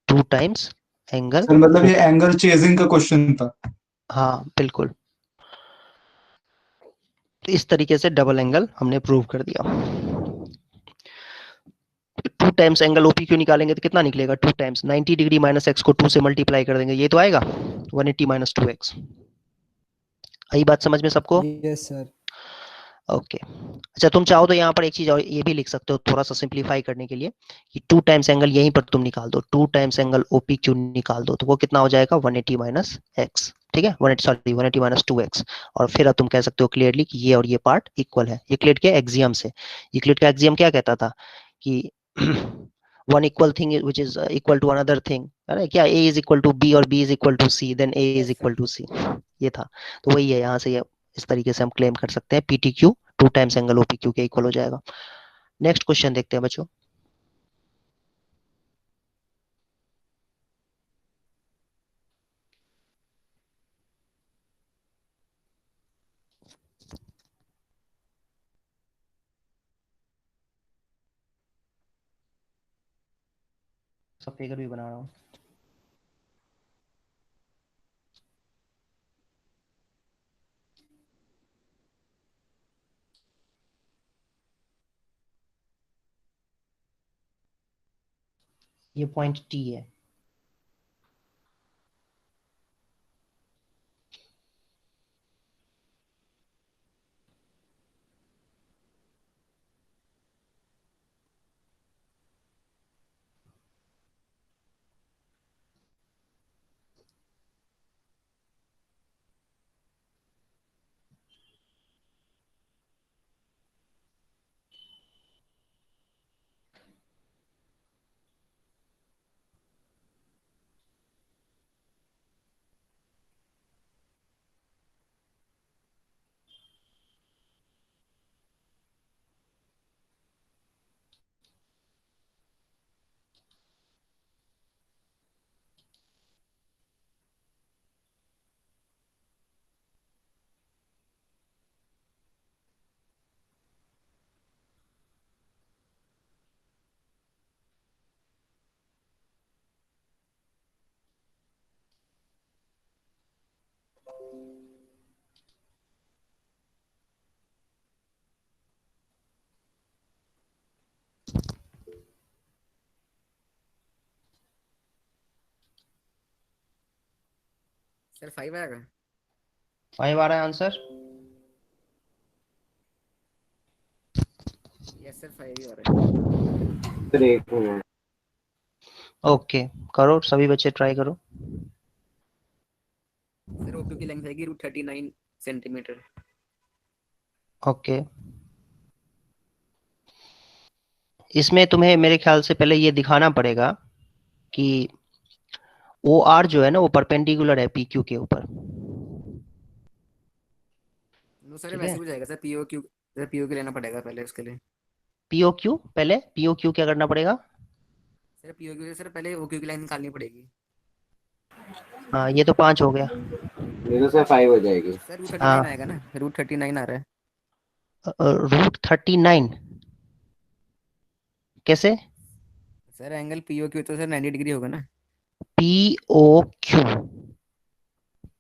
2 times angle, sir मतलब ये एंगल चेजिंग का क्वेश्चन था। हाँ बिल्कुल, तो इस तरीके से डबल एंगल हमने प्रूव कर दिया। 2 टाइम्स एंगल OPQ निकालेंगे तो कितना निकलेगा, 2 टाइम्स 90 डिग्री माइनस एक्स को 2 से मल्टीप्लाई कर देंगे, ये तो आएगा 180 माइनस 2x। आई बात समझ में सबको। Yes sir. ओके, अच्छा तुम चाहो तो यहाँ पर एक चीज और ये भी लिख सकते हो, थोड़ा सा सिंप्लीफाई करने के लिए, कि 2 टाइम्स एंगल यहीं पर तुम निकाल दो, 2 टाइम्स एंगल OPQ निकाल दो, तो वो कितना हो जाएगा 180 माइनस एक्स। ठीक है, 180 माइनस 2x, और फिर अब तुम कह सकते हो क्लियरली कि ये और ये पार्ट इक्वल है। यूक्लिड के एक्सियम से, यूक्लिड का एक्सियम क्या कहता था कि one equal thing which is equal to another thing, है ना, क्या A is equal to B और B is equal to C, then A is equal to C, ये था। तो वही है, यहाँ से ये इस तरीके से हम क्लेम कर सकते हैं PTQ 2 टाइम्स एंगल OPQ के इक्वल हो जाएगा। नेक्स्ट क्वेश्चन देखते हैं बच्चों। सब फिगर भी बना रहा हूँ। ये पॉइंट T है, सर 5 आएगा। 5 आ रहा है आंसर? यस सर 5 ही आ रहा है। सर एक मिनट। ओके, करो सभी बच्चे ट्राई करो। सर ओक्यू की लेंथ आएगी √39 सेंटीमीटर। ओके, इसमें तुम्हें मेरे ख्याल से पहले ये दिखाना पड़ेगा कि ओ आर जो है ना वो परपेंडिकुलर है पी क्यू के ऊपर। नो सर ठीक वैसे है, हो जाएगा सर पीओक्यू। सर पीओक्यू लेना पड़ेगा पहले उसके लिए। पीओ क्यू पहले, पीओ क्यू क्या करना पड़ेगा? सर पीओक्यू से सर पहले ओक्यू की लाइन निकालनी पड़ेगी। हाँ, ये तो 5 हो गया। ये तो सर 5 हो जाएगी। सर √39 हाँ, आएगा ना, √39 आ रहा है। √39 कैसे? सर एंगल पीओक्यू तो सर 90 डिग्री होगा ना। पीओ क्यू,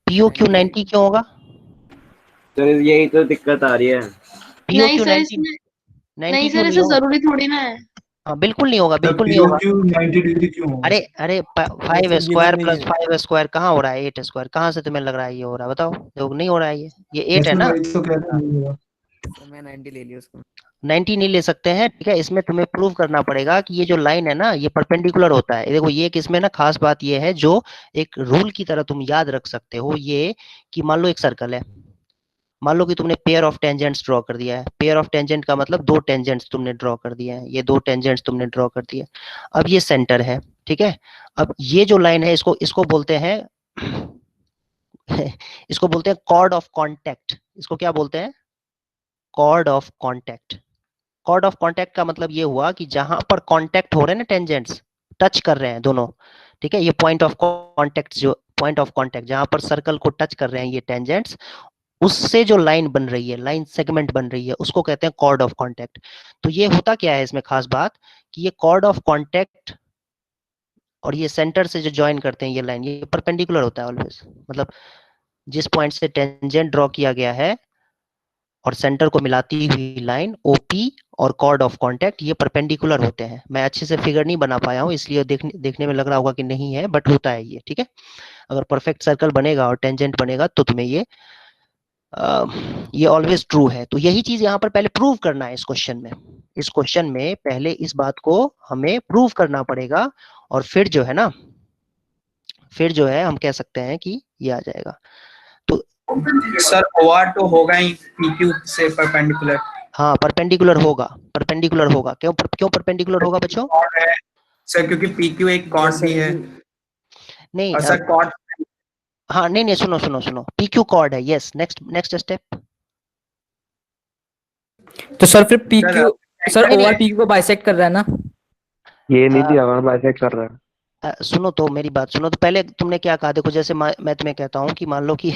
पीओ क्यू 90 90 क्यों होगा? सर यही तो दिक्कत आ रही है। पीओ नहीं क्यू सर 90, इसमें, 90 नहीं क्यों सर नहीं ऐसा होगा? जरूरी थोड़ी ना है। हाँ, बिल्कुल नहीं होगा, सर बिल्कुल नहीं होगा। POQ 90 डिग्री क्यों होगा? अरे अरे, वो 5 सर स्क्वायर गिवन नहीं प्लस है। 5 स्क्वायर कहाँ हो रहा है? 8 स्क्वायर कहाँ से तुम्हें लग रहा है ये हो रहा है? बताओ, देखो नहीं हो रहा है, ये 8 है सर ना। वही तो कह रहा हाँ, हूँ। सर मैं 90 ले लिया उसको। 90 नहीं ले सकते हैं, ठीक है। इसमें तुम्हें प्रूव करना पड़ेगा कि ये जो लाइन है ना ये परपेंडिकुलर होता है। देखो ये एक इसमें ना खास बात ये है जो एक रूल की तरह तुम याद रख सकते हो, ये कि मान लो एक सर्कल है, मान लो कि तुमने पेयर ऑफ टेंजेंट्स ड्रॉ कर दिया है। पेयर ऑफ टेंजेंट का मतलब 2 टेंजेंट्स तुमने ड्रॉ कर दिए हैं, ये 2 टेंजेंट्स तुमने ड्रॉ कर दिए। अब ये सेंटर है, ठीक है। अब ये जो लाइन है इसको इसको बोलते हैं इसको बोलते हैं कॉर्ड ऑफ कॉन्टैक्ट। इसको क्या बोलते हैं? Chord of contact. Chord of contact का मतलब ये हुआ कि जहां पर कॉन्टैक्ट हो रहे हैं ना, टेंजेंट्स टच कर रहे हैं दोनों, ठीक है। ये पॉइंट ऑफ कॉन्टैक्ट, जो पॉइंट ऑफ कॉन्टैक्ट जहां पर सर्कल को टच कर रहे हैं ये टेंजेंट्स, उससे जो लाइन बन रही है, लाइन सेगमेंट बन रही है, उसको कहते हैं कॉर्ड ऑफ कॉन्टैक्ट। तो ये होता क्या है इसमें खास बात कि ये कॉर्ड ऑफ कॉन्टैक्ट और ये सेंटर से जो ज्वाइन करते हैं ये लाइन, ये परपेंडिकुलर होता है ऑलवेज। मतलब जिस पॉइंट से टेंजेंट ड्रॉ किया गया है और सेंटर को मिलाती हुई लाइन ओपी और कॉर्ड ऑफ कॉन्टैक्ट ये परपेंडिकुलर होते हैं। मैं अच्छे से फिगर नहीं बना पाया हूँ इसलिए देखने में लग रहा होगा कि नहीं है, बट होता है ये, ठीक है। अगर परफेक्ट सर्कल बनेगा और टेंजेंट बनेगा तो तुम्हें ये ऑलवेज ट्रू है। तो यही चीज यहाँ पर पहले प्रूव करना है इस क्वेश्चन में। इस क्वेश्चन में पहले इस बात को हमें प्रूव करना पड़ेगा और फिर जो है ना, फिर जो है हम कह सकते हैं कि ये आ जाएगा। तो सर OR तो होगा ही PQ से परपेंडिकुलर। हाँ, परपेंडिकुलर होगा, परपेंडिकुलर होगा। क्यों परपेंडिकुलर होगा बच्चों? सर क्योंकि PQ एक कॉर्ड भी है नहीं और सर कॉर्ड। हाँ, नहीं सुनो, PQ कॉर्ड है। Yes, next step. तो सर फिर PQ, सर OR PQ को बाइसेक्ट कर रहा है ना? ये नहीं दिया, हमारा बाइसेक्ट कर रहा है। सुनो तो मेरी बात सुनो तो पहले तुमने क्या कहा? देखो जैसे मैं तुम्हें कहता हूँ कि मान लो कि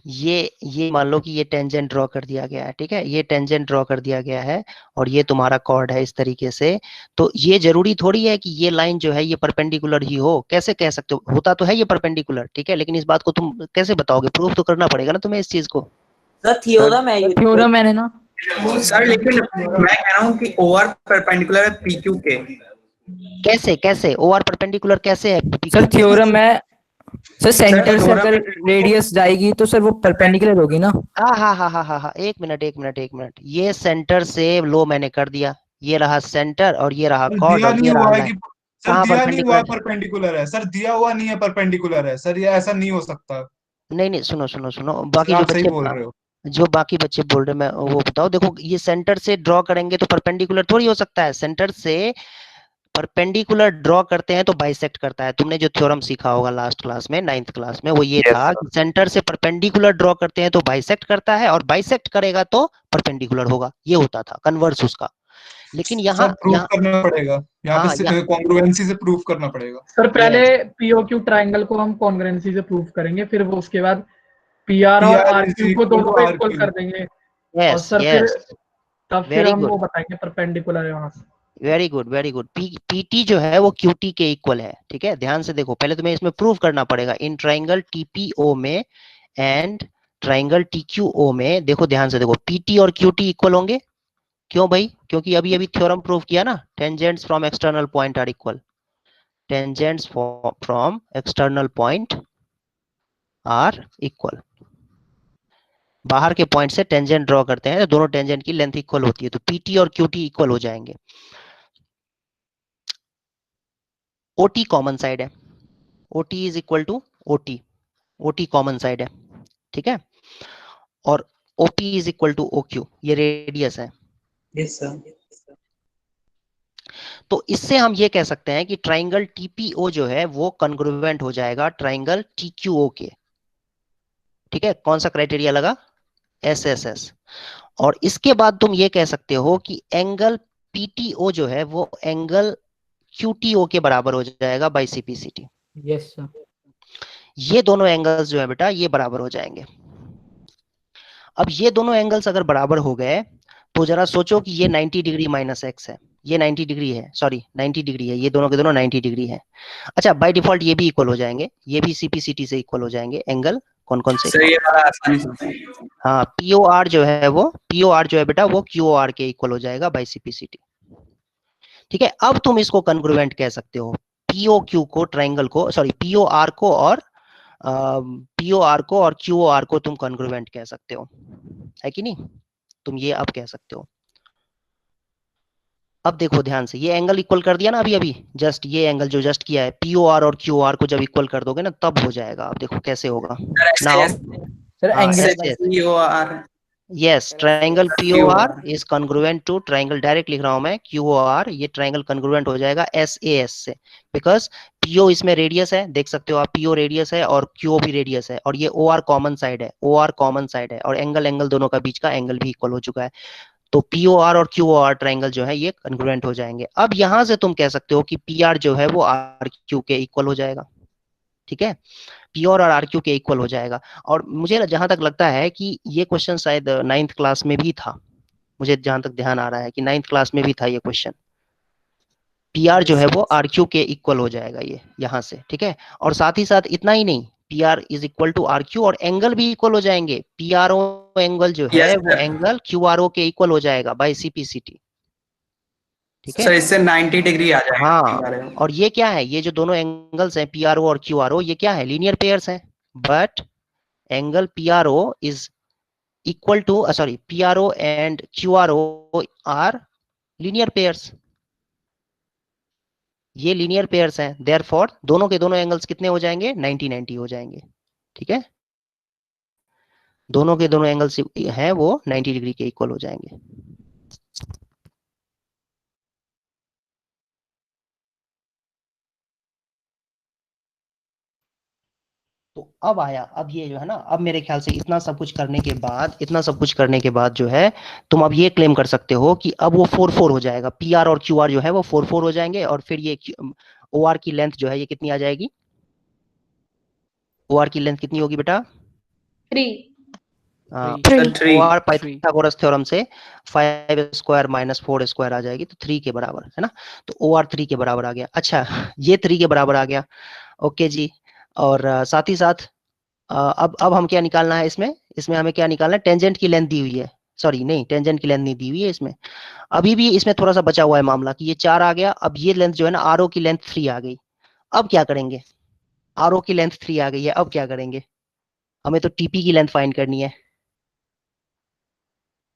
ये मान लो कि ये टेंजेंट ड्रॉ कर दिया गया है, ठीक है। ये टेंजेंट ड्रॉ कर दिया गया है और ये तुम्हारा कॉर्ड है इस तरीके से। तो ये जरूरी थोड़ी है कि ये लाइन जो है ये परपेंडिकुलर ही हो। कैसे कह सकते हो? होता तो है ये परपेंडिकुलर, ठीक है, लेकिन इस बात को तुम कैसे बताओगे? प्रूफ तो करना पड़ेगा ना तुम्हें इस चीज को। सर थ्योरम है ना सर लेकिन मैं कह रहा हूँ कि OR परपेंडिकुलर है PQ के। कैसे OR परपेंडिकुलर कैसे है? सर थ्योरम है सर, सेंटर से अगर रेडियस जाएगी तो सर वो परपेंडिकुलर होगी ना। हाँ, एक मिनट। ये सेंटर से लो मैंने कर दिया, ये रहा सेंटर और ये रहा कॉर्ड दिया और नहीं ये रहा हुआ है लाइन। कि कहाँ दिया नहीं हुआ है परपेंडिकुलर? परपेंडिकुलर है सर, दिया हुआ नहीं है परपेंडिकुलर है सर, ये ऐसा नहीं हो सकता। नहीं, सुनो, सर बाकी जो आप सही बच्चे बोल रहे हो। जो बाकी बच्चे बोल रहे हैं मैं वो बताओ। देखो ये सेंटर से ड्रॉ करेंगे तो परपेंडिकुलर थोड़ी हो सकता है। सेंटर से परपेंडिकुलर ड्रॉ करते हैं तो बाइसेक्ट करता है। तुमने जो थ्योरम सीखा होगा लास्ट क्लास में, 9th क्लास में, वो ये था कि सेंटर से परपेंडिकुलर ड्रॉ करते हैं तो बाइसेक्ट करता है और बाइसेक्ट करेगा तो परपेंडिकुलर होगा। ये होता था कन्वर्स उसका। लेकिन यहाँ प्रूफ करना पड़ेगा यहाँ हाँ, पे, कॉन्ग्रुएंसी से प्रूफ करना पड़ेगा। सर पहले POQ ट्रायंगल को हम कॉन्ग्रुएंसी से प्रूफ करेंगे, फिर वो उसके बाद PR और RQ को दोनों को इक्वल कर देंगे और सर फिर तब फिर हम वो बताएंगे परपेंडिकुलर है वहां से। Very good. PT जो है वो QT के इक्वल है, ठीक है। ध्यान से देखो, पहले तुम्हें इसमें प्रूव करना पड़ेगा इन ट्राइंगल TPO में एंड ट्राइंगल TQO में। देखो ध्यान से देखो, PT और QT इक्वल होंगे। क्यों भाई? क्योंकि अभी थ्योरम प्रूव किया ना, tangents from external point are equal. Tangents from external point are equal. बाहर के पॉइंट से टेंजेंट ड्रॉ करते हैं, दोनों टेंजेंट की लेंथ इक्वल होती है, तो पीटी और क्यूटी इक्वल हो जाएंगे। ओटी कॉमन साइड है, OT is equal to OT, OT common side है, ठीक है। और OP is equal to OQ, ये रेडियस है। Yes sir. तो इससे हम ये कह सकते हैं कि ट्राइंगल टीपीओ जो है वो कॉन्ग्रुएंट हो जाएगा ट्राइंगल टीक्यूओ के, ठीक है। कौन सा क्राइटेरिया लगा? एसएसएस। और इसके बाद तुम ये कह सकते हो कि एंगल पीटीओ जो है वो एंगल क्यूटीओ के बराबर हो जाएगा बाई सीपीसीटी। Yes sir. ये दोनों एंगल्स जो है बेटा ये बराबर हो जाएंगे। अब ये दोनों एंगल्स अगर बराबर हो गए तो जरा सोचो कि ये 90 डिग्री माइनस एक्स है, ये 90 डिग्री है, सॉरी 90 डिग्री है, ये दोनों के दोनों 90 डिग्री है। अच्छा, बाय डिफॉल्ट ये भी इक्वल हो जाएंगे, ये भी सीपीसीटी से इक्वल हो जाएंगे एंगल। कौन कौन से? सही है, आसानी से। हाँ, पीओआर जो है वो, पीओआर जो है बेटा वो क्यूओआर के इक्वल हो जाएगा बाय सीपीसीटी, ठीक है। अब तुम इसको कॉन्ग्रुएंट कह सकते हो, पीओक्यू को ट्राइंगल को, सॉरी पीओआर को और पीओआर को और क्यूओआर को तुम कॉन्ग्रुएंट कह सकते हो, है कि नहीं? तुम ये अब कह सकते हो। अब देखो ध्यान से, ये एंगल इक्वल कर दिया ना अभी अभी, जस्ट ये एंगल जो जस्ट किया है, पीओआर और क्यूओआर को जब इक्वल कर दोगे ना तब हो जाएगा। अब देखो कैसे होगा। Now sir angle yes, triangle POR is congruent to triangle, direct लिख रहा हूं मैं, QOR, ये ट्राइंगल कॉन्ग्रुएंट हो जाएगा SAS से, बिकॉज PO इसमें रेडियस है, देख सकते हो आप, PO रेडियस है और QO भी रेडियस है, और ये OR कॉमन साइड है, OR कॉमन साइड है, और एंगल दोनों का बीच का एंगल भी इक्वल हो चुका है। तो POR और QOR ट्राइंगल जो है ये कॉन्ग्रुएंट हो जाएंगे। अब यहां से तुम कह सकते हो कि PR जो है वो RQ के इक्वल हो जाएगा, ठीक है। PR और RQ के इक्वल हो जाएगा। और मुझे जहां तक लगता है कि ये क्वेश्चन शायद 9th क्लास में भी था, मुझे जहां तक ध्यान आ रहा है कि 9th क्लास में भी था ये क्वेश्चन। PR जो है वो RQ के इक्वल हो जाएगा ये यहां से, ठीक है। और साथ ही साथ इतना ही नहीं, PR is equal to RQ और एंगल भी इक्वल हो जाएंगे। PRO एंगल जो है वो एंगल QRO के इक्वल हो जाएगा बाय CPCT, ठीक है। सर इससे 90 डिग्री आ जाएगा। हाँ, और ये क्या है, ये जो दोनों एंगल्स हैं PRO और QRO, ये क्या है, लीनियर पेयर्स हैं। But angle PRO is equal to, sorry, PRO and QRO are linear pairs, ये लीनियर पेयर्स हैं। देयरफॉर दोनों के दोनों एंगल्स कितने हो जाएंगे? 90-90 हो जाएंगे, ठीक है। दोनों के दोनों एंगल्स हैं वो 90 डिग्री के इक्वल हो जाएंगे। तो अब आया, अब ये जो है ना, अब मेरे ख्याल से इतना सब कुछ करने के बाद जो है तुम अब ये क्लेम कर सकते हो कि अब वो 4-4 हो जाएगा। PR और QR जो है वो 4-4 हो जाएंगे, और फिर ये OR की लेंथ जो है ये कितनी आ जाएगी? OR की लेंथ कितनी होगी बेटा? 3 OR पाइथागोरस थ्योरम से 5 स्क्वायर माइनस 4 स्क्वायर आ जाएगी, तो 3 के बराबर है ना। तो OR 3 के बराबर आ गया। अच्छा, ये 3 के बराबर आ गया, ओके जी। और साथ ही साथ अब हम क्या निकालना है इसमें हमें क्या निकालना है? टेंजेंट की लेंथ दी हुई है, सॉरी नहीं, टेंजेंट की लेंथ नहीं दी हुई है इसमें, अभी भी इसमें थोड़ा सा बचा हुआ है मामला कि ये 4 आ गया। अब ये लेंथ जो है ना, RO की लेंथ 3 आ गई। अब क्या करेंगे? RO की लेंथ 3 आ गई है, अब क्या करेंगे? हमें तो TP की लेंथ फाइंड करनी है।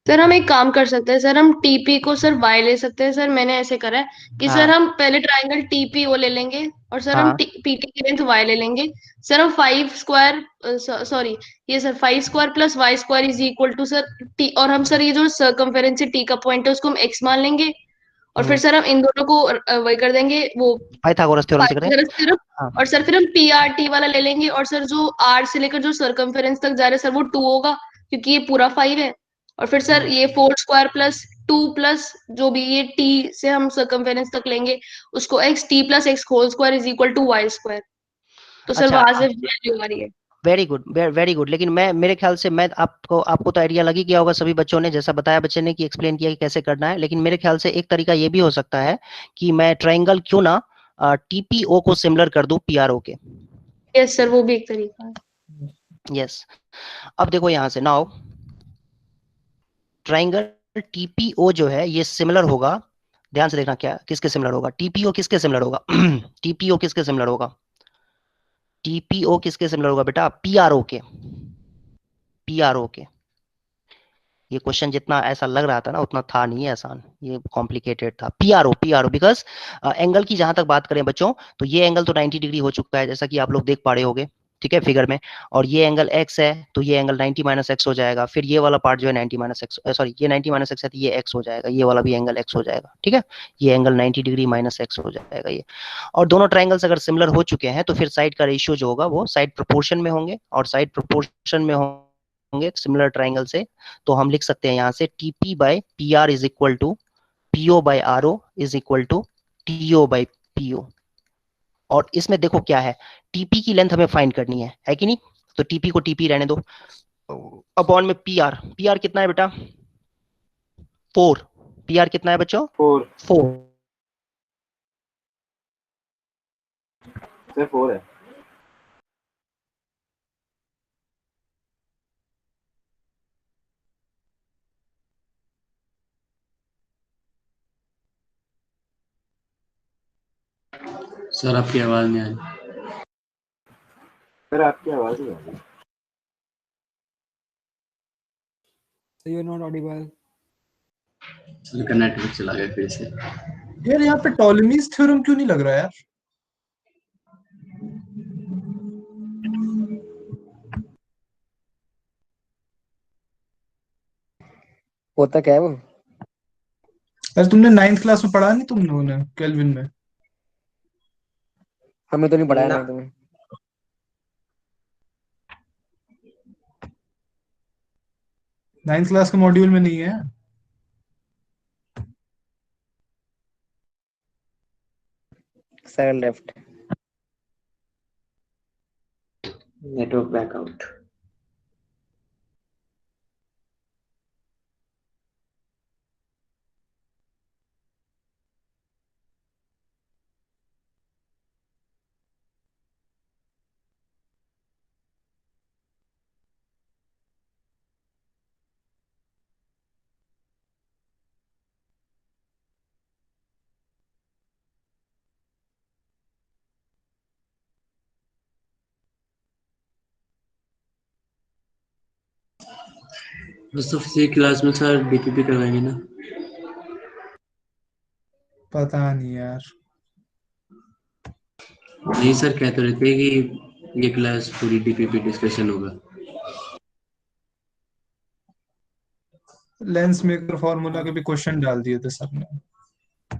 सर हम एक काम कर सकते हैं सर, हम टीपी को सर वाई ले सकते हैं सर। मैंने ऐसे करा है कि हाँ। सर हम पहले ट्राइंगल टीपीओ ले लेंगे और सर हम हाँ। पीटी की लेंथ वाई ले लेंगे। सर हम 5 स्क्वायर, सॉरी ये sir 5 square plus Y square is equal to sir T, और हम सर ये जो सर्कमफेरेंस टी का पॉइंट है उसको हम एक्स मान लेंगे, और फिर सर हम इन दोनों को वही कर देंगे, वो पाइथागोरस थ्योरम से करें। हाँ। और सर फिर हम PRT वाला ले लेंगे, और सर जो R से लेकर जो सर्कमफेरेंस तक जा रहा है सर वो 2 होगा, क्योंकि ये पूरा 5 है। और फिर सर ये 4 स्क्वायर प्लस 2 प्लस जो भी ये T से हम सर्कमफेरेंस तक लेंगे उसको T plus X whole square is equal to Y square. तो सर वहां से वैल्यू आ रही है। Very good, very good. लेकिन मेरे ख्याल से मैं आपको तो आइडिया लगी गया होगा सभी बच्चों ने, जैसा बताया बच्चे ने कि एक्सप्लेन किया कि कैसे करना है। लेकिन मेरे ख्याल से एक तरीका ये भी हो सकता है कि मैं ट्राइंगल क्यों ना TPO को सिमिलर कर दूं PRO के। यस सर, वो भी एक तरीका है। यस। अब देखो यहां से, नाउ ट्राइंगल TPO जो है ये सिमिलर होगा, ध्यान से देखना क्या किसके सिमिलर होगा? TPO किसके सिमिलर होगा? TPO किसके सिमिलर होगा? TPO किसके सिमिलर होगा बेटा? PRO के, PRO के, ये क्वेश्चन जितना ऐसा लग रहा था ना उतना था नहीं है आसान, ये कॉम्प्लिकेटेड था। पीआरओ बिकॉज एंगल की जहां तक बात करें बच्चों, तो ये एंगल तो 90 डिग्री हो चुका है जैसा कि आप लोग देख पा रहे होगे, ठीक है, फिगर में। और ये एंगल x है तो ये एंगल 90 माइनस एक्स हो जाएगा। फिर ये वाला पार्ट जो है 90 माइनस एक्स, सॉरी ये 90 माइनस एक्स है तो ये x हो जाएगा, ये वाला भी एंगल x हो जाएगा, ठीक है। ये एंगल 90 डिग्री माइनस एक्स हो जाएगा ये। और दोनों ट्राइंगल्स अगर सिमिलर हो चुके हैं तो फिर साइड का रेशियो जो होगा वो साइड प्रोपोर्शन में होंगे, और साइड प्रोपोर्शन में होंगे सिमिलर ट्राइंगल से। तो हम लिख सकते हैं यहाँ से TP by PR is equal to PO by RO is equal to TO by PO। और इसमें देखो क्या है, TP की लेंथ हमें फाइंड करनी है कि नहीं? तो TP को TP रहने दो, अपॉन में PR कितना है बेटा? 4। PR कितना है बच्चों? 4 सर 4 है। सर आपकी आवाज नहीं आ रही। सर आपकी आवाज नहीं आ रही। So you're not audible. Sir का नेटवर्क चला गया फिर से। यार यहाँ पे टॉलेमीज थ्योरम क्यों नहीं लग रहा यार? होता क्या है वो? अरे तुमने 9th क्लास में पढ़ा नहीं तुम लोगों ने केल्विन में? हमें तो नहीं पढ़ाया ना तुम्हें। 9th क्लास के मॉड्यूल में नहीं है? Second left. Network back out. दोस्तों फिजिक्स क्लास में सर डीपीपी करवाएंगे ना? पता नहीं यार। नहीं सर, कह तो रहते हैं कि ये क्लास पूरी डीपीपी डिस्कशन होगा। लेंस मेकर फार्मूला के भी क्वेश्चन डाल दिए थे सर ने।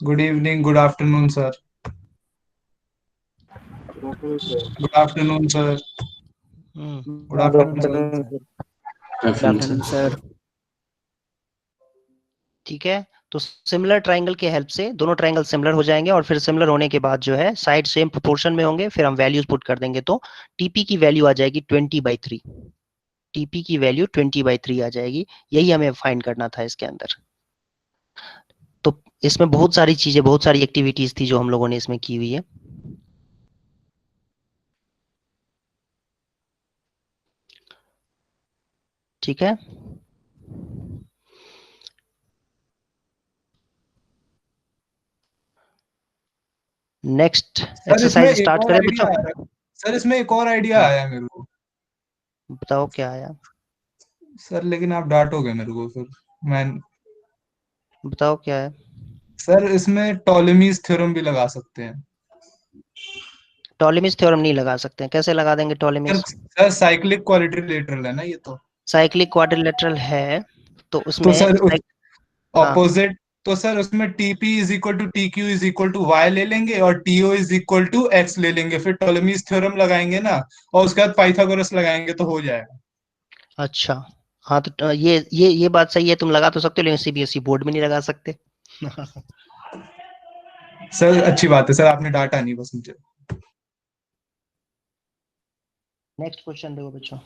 Good evening, good afternoon sir. Good afternoon sir. Good afternoon sir. ठीक है, तो सिमिलर ट्राइंगल के हेल्प से दोनों ट्राइंगल सिमिलर हो जाएंगे, और फिर सिमिलर होने के बाद जो है साइड सेम प्रोपोर्शन में होंगे। फिर हम वैल्यूज पुट कर देंगे तो टीपी की वैल्यू आ जाएगी 20/3। टीपी की वैल्यू 20/3 आ जाएगी। यही हमें फाइंड करना था इसके अंदर। तो इसमें बहुत सारी चीजें, बहुत सारी एक्टिविटीज थी जो हम लोगों ने इसमें की हुई है। ठीक है, नेक्स्ट एक्सरसाइज स्टार्ट करें बच्चों। सर इसमें एक और आइडिया आया मेरे को। बताओ क्या आया सर? लेकिन आप डांटोगे मेरे को फिर। मैं बताओ क्या है सर? इसमें टॉलेमीज थ्योरम भी लगा सकते हैं। टॉलेमीज थ्योरम नहीं लगा सकते हैं, कैसे लगा देंगे टॉलेमीज? सर साइक्लिक क्वाड्रिलेटरल है ना ये तो। साइक्लिक क्वाड्रिलेटरल है तो उसमें तो सर हाँ। ऑपोजिट, तो सर उसमें TP is equal to TQ is equal to Y ले लेंगे और TO is equal to X ले लेंगे। फिर टॉलेमीज थ्योरम लगाएंगे ना, और उसके बाद पाइथागोरस लगाएंगे तो हो जाएगा। अच्छा हाँ, तो ये बात सही है, तुम लगा तो सकते हो, लेकिन CBSE बोर्ड में नहीं लगा सकते। सर अच्छी बात है सर, आपने डाटा नहीं बस मुझे। नेक्स्ट क्वेश्चन देखो बच्चों।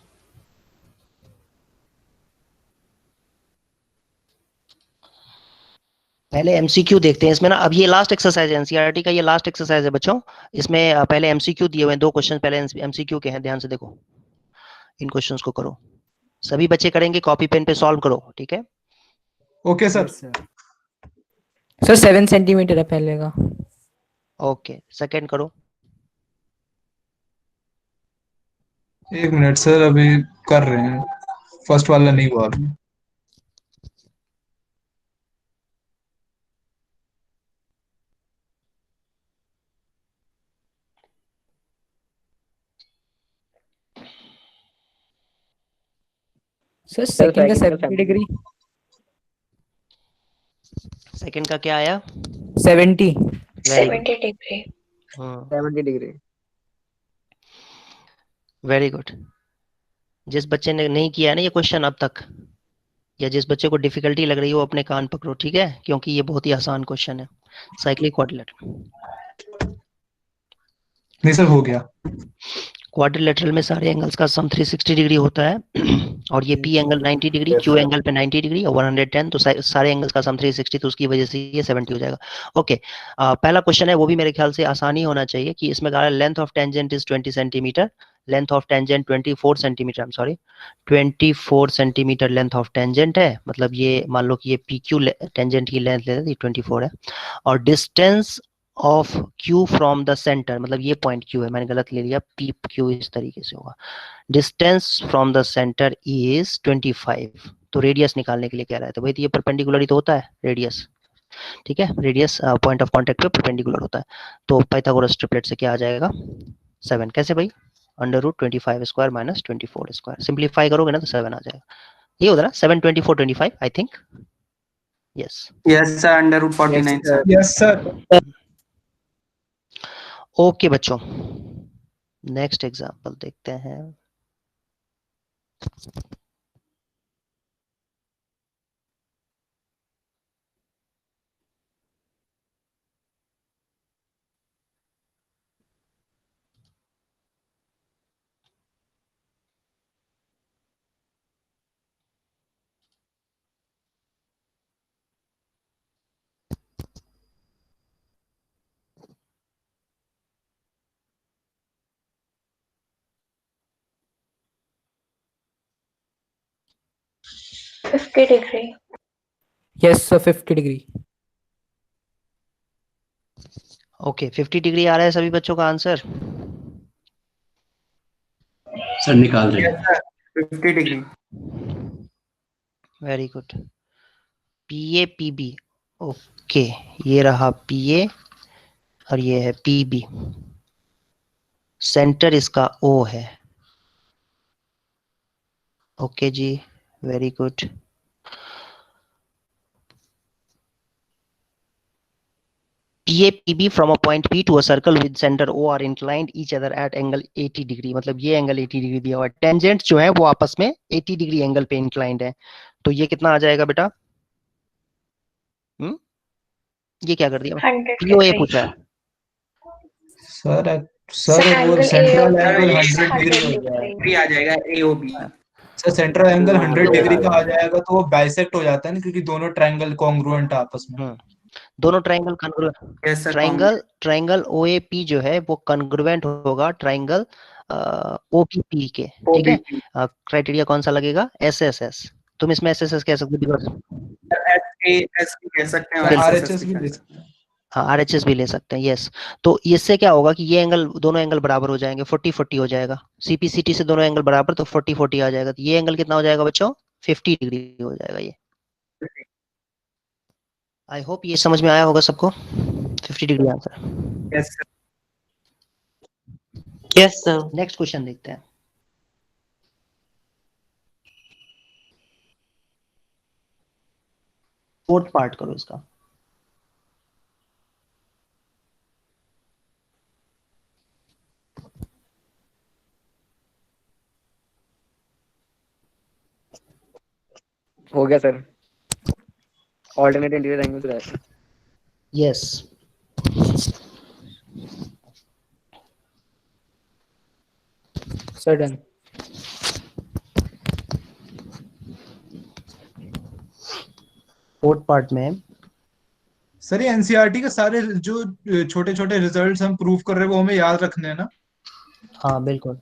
पहले MCQ देखते हैं इसमें ना। अब ये लास्ट एक्सरसाइज है, NCERT का ये लास्ट एक्सरसाइज है बच्चों। इसमें पहले MCQ दिए हुए हैं, 2 क्वेश्चन पहले MCQ के हैं, ध्यान से देखो। इन क्वेश्चंस को करो, सभी बच्चे करेंगे, कॉपी पेन पे सॉल्व करो, ठीक है? Okay sir. सर 7 सेंटीमीटर है पहले का। ओके, सेकंड करो। 1 मिनट सर, अभी कर रहे हैं। फर्स्ट वाला नहीं हुआ अभी। सर सेकंड का 70 डिग्री। सेकंड का क्या आया? 70 डिग्री। 70 डिग्री। Very good. जिस बच्चे ने नहीं किया है ना ये क्वेश्चन अब तक, या जिस बच्चे को डिफिकल्टी लग रही है वो अपने कान पकड़ो, ठीक है, क्योंकि ये बहुत ही आसान क्वेश्चन है। Cyclic quadrilateral. नहीं सर हो गया। क्वाड्रिलेटरल में सारे एंगल्स का सम 360 डिग्री होता है और ये P angle 90 degree, Q angle पे 90 डिग्री और 110, तो सारे एंगल्स का सम 360, तो उसकी वजह से ये 70 हो जाएगा। ओके, पहला क्वेश्चन है वो भी मेरे ख्याल से आसानी होना चाहिए कि इसमें कहा है length of tangent is 20 centimetre, length of tangent 24 centimetre, I am sorry 24 centimetre length of tangent है। मतलब ये मान लो कि ये पी क्यू टेंजेंट की लेंथ ले 24 है, और distance of Q from the centre, मतलब ये पॉइंट क्यू है, मैंने गलत ले लिया, पी क्यू इस तरीके से होगा, distance from the centre is 25। तो रेडियस निकालने के लिए कह रहा है, तो भाई तो ये परपेंडिकुलर ही तो होता है रेडियस, ठीक है, रेडियस पॉइंट ऑफ कांटेक्ट पे परपेंडिकुलर होता है। तो पाइथागोरस ट्रिपलेट से क्या आ जाएगा 7, कैसे भाई √25 स्क्वायर माइनस 24 स्क्वायर, सिंप्लीफाई करोगे ना तो 7 आ जाएगा। ये होता है ना 7 24 25 I think, yes yes sir, √49 sir. Yes sir. Okay बच्चों, नेक्स्ट एग्जांपल देखते हैं। Degree. Yes sir 50 degree. Okay 50 degree आ रहा है सभी बच्चों का आंसर? सर निकाल रहे हैं। 50 degree. Very good. P A P B, okay ये रहा पी ए और ये है पी बी, सेंटर इसका ओ है। ओके जी, very good. PAPB from a point P to a circle with center O are inclined each other at angle 80 degree, मतलब ये एंगल 80 डिग्री दिया हुआ है। टेंजेंट जो है वो आपस में 80 डिग्री एंगल पे इंक्लाइंड है, तो ये कितना आ जाएगा बेटा? ये क्या कर दिया? POA पूछा है सर वो सेंट्रल एंगल 100 डिग्री हो आ जाएगा AOB। Sir central angle 100 degree का आ जाएगा तो वो बाइसेक्ट हो जाता है ना, क्योंकि दोनों ट्रायंगल कॉन्ग्रुएंट है आपस में। दोनों ट्रायंगल कॉन्ग्रुएंट, ट्रायंगल OAP जो है वो कॉन्ग्रुएंट होगा ट्रायंगल OPP के, ठीक है। क्राइटेरिया कौन सा लगेगा? SSS। तुम इसमें SSS कह सकते हो, कह सकते हैं, RHS भी ले सकते हैं। हाँ RHS भी ले सकते हैं, यस। तो इससे क्या होगा कि ये एंगल, दोनों एंगल बराबर हो जाएंगे, 40-40 हो जाएगा। CPCT से दोनों एंगल बराबर, तो 40-40 आ जाएगा। तो ये एंगल कितना हो जाएगा बच्चों? 50 डिग्री हो जाएगा ये। आई होप ये समझ में आया होगा सबको। 50 degree answer. Yes sir. Yes sir. Next question देखते हैं। फोर्थ पार्ट करो इसका। हो गया सर। ऑल्टरनेट इंटीरियर एंगल्स रहते हैं। Yes sir done. Fourth part में सर ये एनसीईआरटी के सारे जो छोटे छोटे रिजल्ट्स हम प्रूव कर रहे हैं वो हमें याद रखने हैं ना? हाँ बिल्कुल।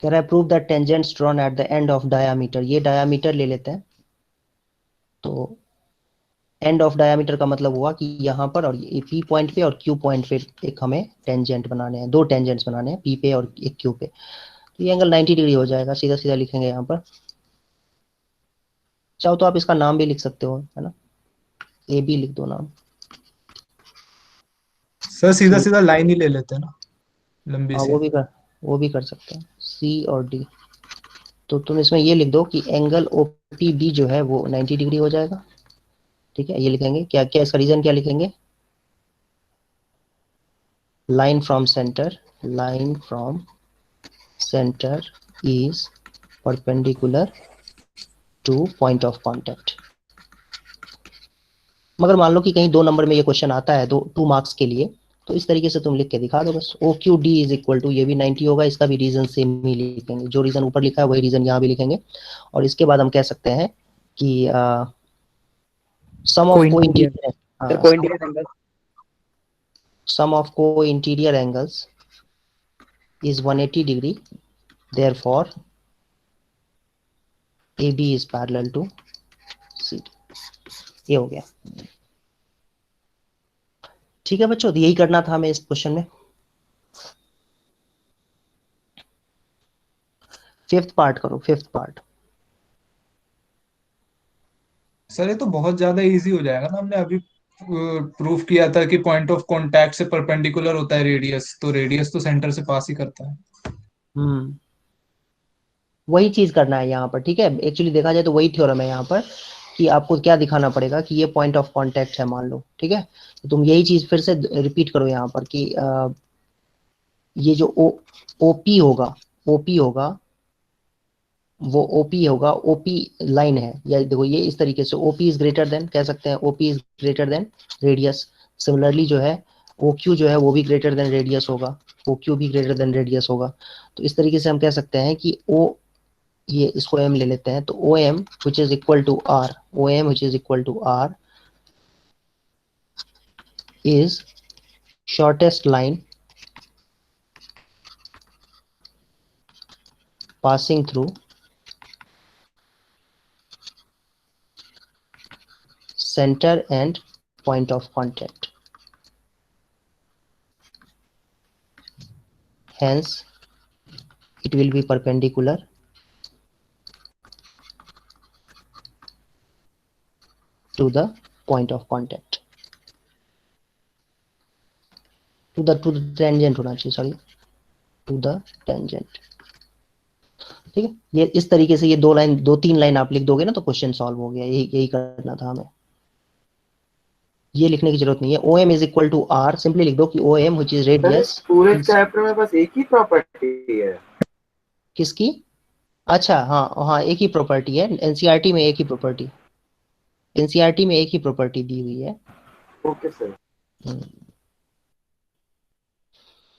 कह रहा है prove that tangents drawn at the end of diameter. ये डायामीटर ले लेते हैं, तो एंड ऑफ डायमीटर का मतलब हुआ कि यहाँ पर और ये पी पॉइंट पे और क्यू पॉइंट पे एक हमें टेंजेंट बनाने हैं, दो टेंजेंट्स बनाने हैं, पी पे और एक क्यू पे। तो ये एंगल 90 डिग्री हो जाएगा, सीधा सीधा लिखेंगे यहाँ पर। चाहो तो आप इसका नाम भी लिख सकते हो, है ना, ए बी लिख दो नाम। सर सीधा सीधा लाइन ही ले लेते हैं ना, लंबी हाँ सी। वो भी कर सकते हैं, सी और डी। तो तुम इसमें ये लिख दो कि एंगल ओ पी बी जो है वो 90 डिग्री हो जाएगा। ठीक है, ये लिखेंगे क्या क्या, इसका रीजन क्या लिखेंगे, line from center is perpendicular to point of contact। मगर मान लो कि कहीं 2 नंबर में ये क्वेश्चन आता है 2 मार्क्स के लिए, तो इस तरीके से तुम लिख के दिखा दो बस। O Q D is equal to, ये भी 90 होगा, इसका भी रीजन सेम ही लिखेंगे, जो रीजन ऊपर लिखा है वही रीजन यहाँ भी लिखेंगे। और इसके बाद हम कह सकते हैं कि सम ऑफ को interior sum of co-interior angles is 180 degree, therefore AB is parallel to CD। ये हो गया। ठीक है बच्चों, तो यही करना था हमें इस क्वेश्चन में। फिफ्थ पार्ट करो, फिफ्थ पार्ट। सर ये तो बहुत ज्यादा इजी हो जाएगा ना, हमने अभी प्रूफ किया था कि पॉइंट ऑफ कांटेक्ट से परपेंडिकुलर होता है रेडियस, तो रेडियस तो सेंटर से पास ही करता है। वही चीज करना है यहाँ पर। ठीक है, एक्चुअली देखा जाए तो वही थ्योरम है यहाँ पर, कि आपको क्या दिखाना पड़ेगा कि ये पॉइंट ऑफ कांटेक्ट है मान लो। ठीक है, तो तुम यही चीज फिर से रिपीट करो यहाँ पर कि ये जो ओपी होगा, ओपी होगा, वो ओपी होगा, ओपी लाइन है, या देखो ये इस तरीके से ओपी इज ग्रेटर देन, कह सकते हैं OP is greater than radius. Similarly जो है ओ क्यू जो है वो भी ग्रेटर देन रेडियस होगा, ओ क्यू भी ग्रेटर देन रेडियस होगा। तो इस तरीके से हम कह सकते हैं कि ओ, ये इसको एम ले लेते हैं, तो O M which is equal to R, O M which is equal to R is shortest line passing through center and point of contact, hence it will be perpendicular to the point of contact, to the tangent होना चाहिए, sorry, to the tangent। ठीक है, ये इस तरीके से ये 2-3 line आप लिख दोगे ना तो क्वेश्चन सॉल्व हो गया। यही करना था हमें, ये लिखने की जरूरत नहीं है। O M is equal to R, simply लिख दो कि O M which is radius. पूरे चैप्टर में बस एक ही प्रॉपर्टी है। किसकी? अच्छा, हाँ एक ही प्रॉपर्टी है, एनसीईआरटी में एक ही प्रॉपर्टी, एनसीईआरटी में एक ही प्रॉपर्टी दी हुई है। Okay sir.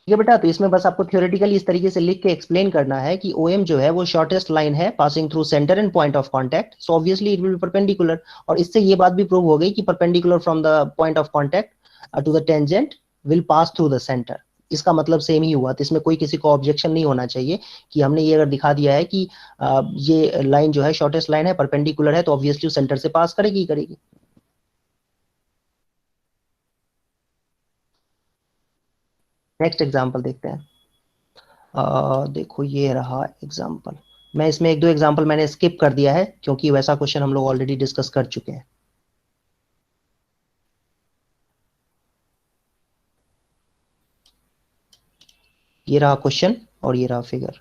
ठीक है बेटा, तो इसमें बस आपको थ्योरेटिकली इस तरीके से लिख के एक्सप्लेन करना है कि OM जो है वो शॉर्टेस्ट लाइन है passing through center and point of contact, so obviously it will be perpendicular. और इससे ये बात भी प्रूव हो गई कि perpendicular from the point of contact to the tangent will pass through the center. इसका मतलब सेम ही हुआ, तो इसमें कोई किसी को ऑब्जेक्शन नहीं होना चाहिए कि हमने ये अगर दिखा दिया है कि ये लाइन जो है शॉर्टेस्ट लाइन है, परपेंडिकुलर है, तो ऑब्वियसली सेंटर से पास करेगी। नेक्स्ट एग्जांपल देखते हैं। देखो ये रहा एग्जांपल, मैं इसमें 1-2 एग्जांपल मैंने स्किप कर दिया है क्योंकि वैसा क्वेश्चन हम लोग ऑलरेडी डिस्कस कर चुके हैं। ये रहा क्वेश्चन और ये रहा फिगर।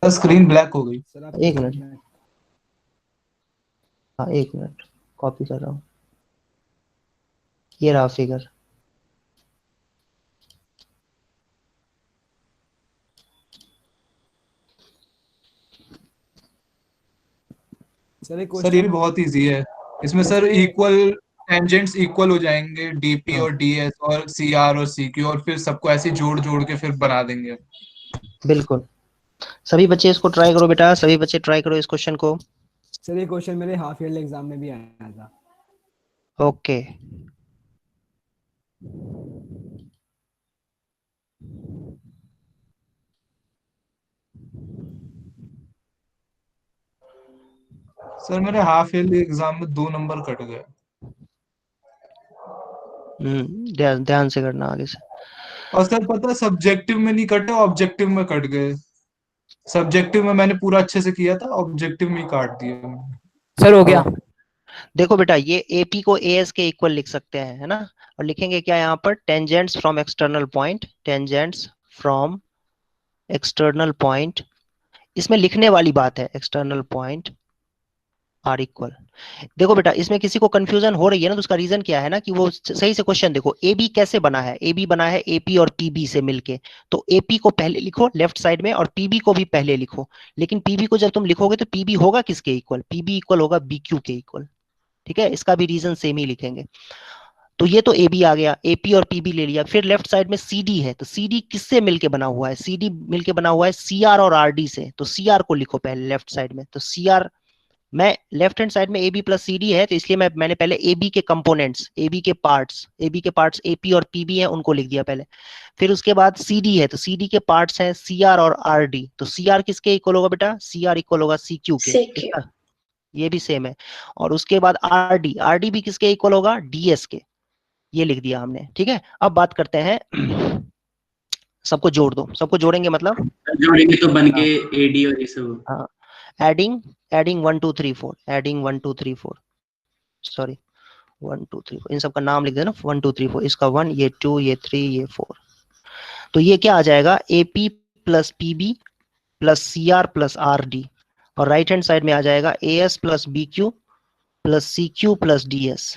स्क्रीन ब्लैक हो गई। एक मिनट, हाँ एक मिनट, कॉपी कर रहा हूँ। ये रहा फिगर। सर ये भी बहुत इजी है, इसमें सर इक्वल टेंजेंट्स इक्वल हो जाएंगे, डीपी और डीएस और सीआर और सीक्यू, और फिर सबको ऐसे जोड़ जोड़ के फिर बना देंगे। बिल्कुल, सभी बच्चे इसको ट्राई करो बेटा, सभी बच्चे ट्राई करो इस क्वेश्चन को। सर ये क्वेश्चन मेरे हाफ ईयरली एग्जाम में भी आया था। ओके, सर मेरे हाफ ईयरली एग्जाम में 2 नंबर कट गए। ध्यान से करना आगे से। और सर पता है सब्जेक्टिव में नहीं कटे, ऑब्जेक्टिव में कट गए। सब्जेक्टिव में मैंने पूरा अच्छे से किया था, ऑब्जेक्टिव में ही काट दिया मैंने। सर हो गया। देखो बेटा, ये एपी को एएस के इक्वल लिख सकते हैं, है ना। और लिखेंगे क्या यहाँ पर, tangents from external point, tangents from external point. इसमें लिखने वाली बात है, एक्सटर्नल पॉइंट आर इक्वल। देखो बेटा, इसमें किसी को कंफ्यूजन हो रही है ना, तो उसका रीजन क्या है ना, कि वो सही से क्वेश्चन देखो। ए बी कैसे बना है, ए बी बना है एपी और पीबी से मिलके। तो एपी को पहले लिखो लेफ्ट साइड में, और पीबी को भी पहले लिखो। लेकिन पीबी को जब तुम लिखोगे तो पीबी होगा किसके इक्वल, पीबी इक्वल होगा बीक्यू के इक्वल। ठीक है, इसका भी रीजन सेम ही लिखेंगे। तो ये तो ए बी आ गया, एपी और पीबी ले लिया। फिर लेफ्ट साइड में सी डी है, तो सी डी किससे मिलके बना हुआ है, सी डी मिलके बना हुआ है सी आर और आर डी से। तो सी आर को लिखो पहले लेफ्ट साइड में। तो सी आर, मैं लेफ्ट हैंड साइड में A B plus C D है, तो इसलिए मैंने पहले ए बी के कंपोनेंट्स, ए बी के पार्ट्स एपी और पीबी है, उनको लिख दिया पहले। फिर उसके बाद सी डी है, तो सी डी के पार्ट्स हैं सी आर और आर डी। तो सी आर किसके इक्वल होगा बेटा, सी आर इक्वल होगा सी क्यू के। इसका ये भी सेम है। और उसके बाद आर डी भी किसके इक्वल होगा, डीएस के। ये लिख दिया हमने। ठीक है, अब बात करते हैं, सबको जोड़ दो। सबको जोड़ेंगे मतलब जोड़ेंगे तो बन के एडी और ये सब। हाँ, एडिंग 1 2 3 4, एडिंग 1 2 3 4, सॉरी 1 2 3 4, इन सब का नाम लिख देना 1 2 3 4। इसका 1, ये 2, ये 3, ये 4। तो ये क्या आ जाएगा, AP plus PB plus C R plus R D. और राइट हैंड साइड में आ जाएगा A S plus B Q plus C Q plus D S.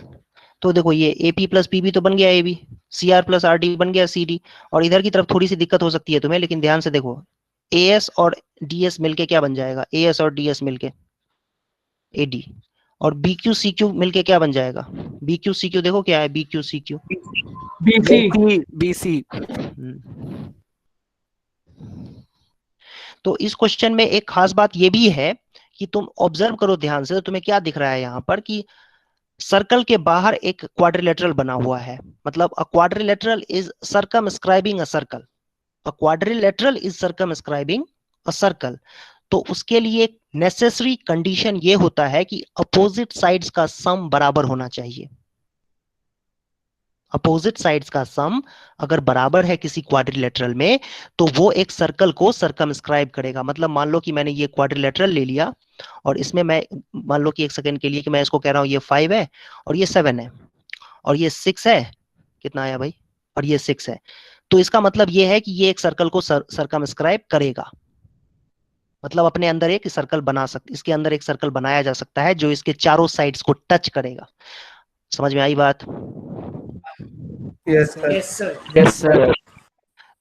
तो देखो, ये एपी प्लस पीबी तो बन गया A B, C R plus R D बन गया सी डी। और इधर की तरफ थोड़ी सी दिक्कत हो सकती है तुम्हें, लेकिन ध्यान से देखो, ए एस और डी एस मिलके क्या बन जाएगा, ए एस और डी एस मिलके ए डी। और बी क्यू सी क्यू मिलके क्या बन जाएगा, बी क्यू सी क्यू। देखो क्या है B Q C Q, BC BC. तो इस क्वेश्चन में एक खास बात ये भी है कि तुम ऑब्जर्व करो ध्यान से, तो तुम्हें क्या दिख रहा है यहाँ पर कि सर्कल के बाहर एक क्वाड्रिलेटरल बना हुआ है। मतलब अ quadrilateral is circumscribing a circle, a quadrilateral is circumscribing a circle. तो उसके लिए नेसेसरी कंडीशन ये होता है कि अपोजिट साइड्स का सम बराबर होना चाहिए। अपोजिट साइड्स का सम अगर बराबर है किसी क्वाड्रिलेटरल में, तो वो एक सर्कल को सर्कमस्क्राइब करेगा। मतलब मान लो कि मैंने ये क्वाड्रिलेटरल ले लिया, और इसमें मैं मान लो कि एक सेकंड के लिए कि मैं इसको कह रहा हूं ये 5 है और ये 7 है और ये 6 है, कितना आया भाई, और ये 6 है। तो इसका मतलब ये है कि ये एक सर्कल को सर्कमस्क्राइब करेगा। मतलब अपने अंदर एक सर्कल बना सकते, इसके अंदर एक सर्कल बनाया जा सकता है जो इसके चारों साइड्स को टच करेगा। समझ में आई बात? Yes sir. Yes sir.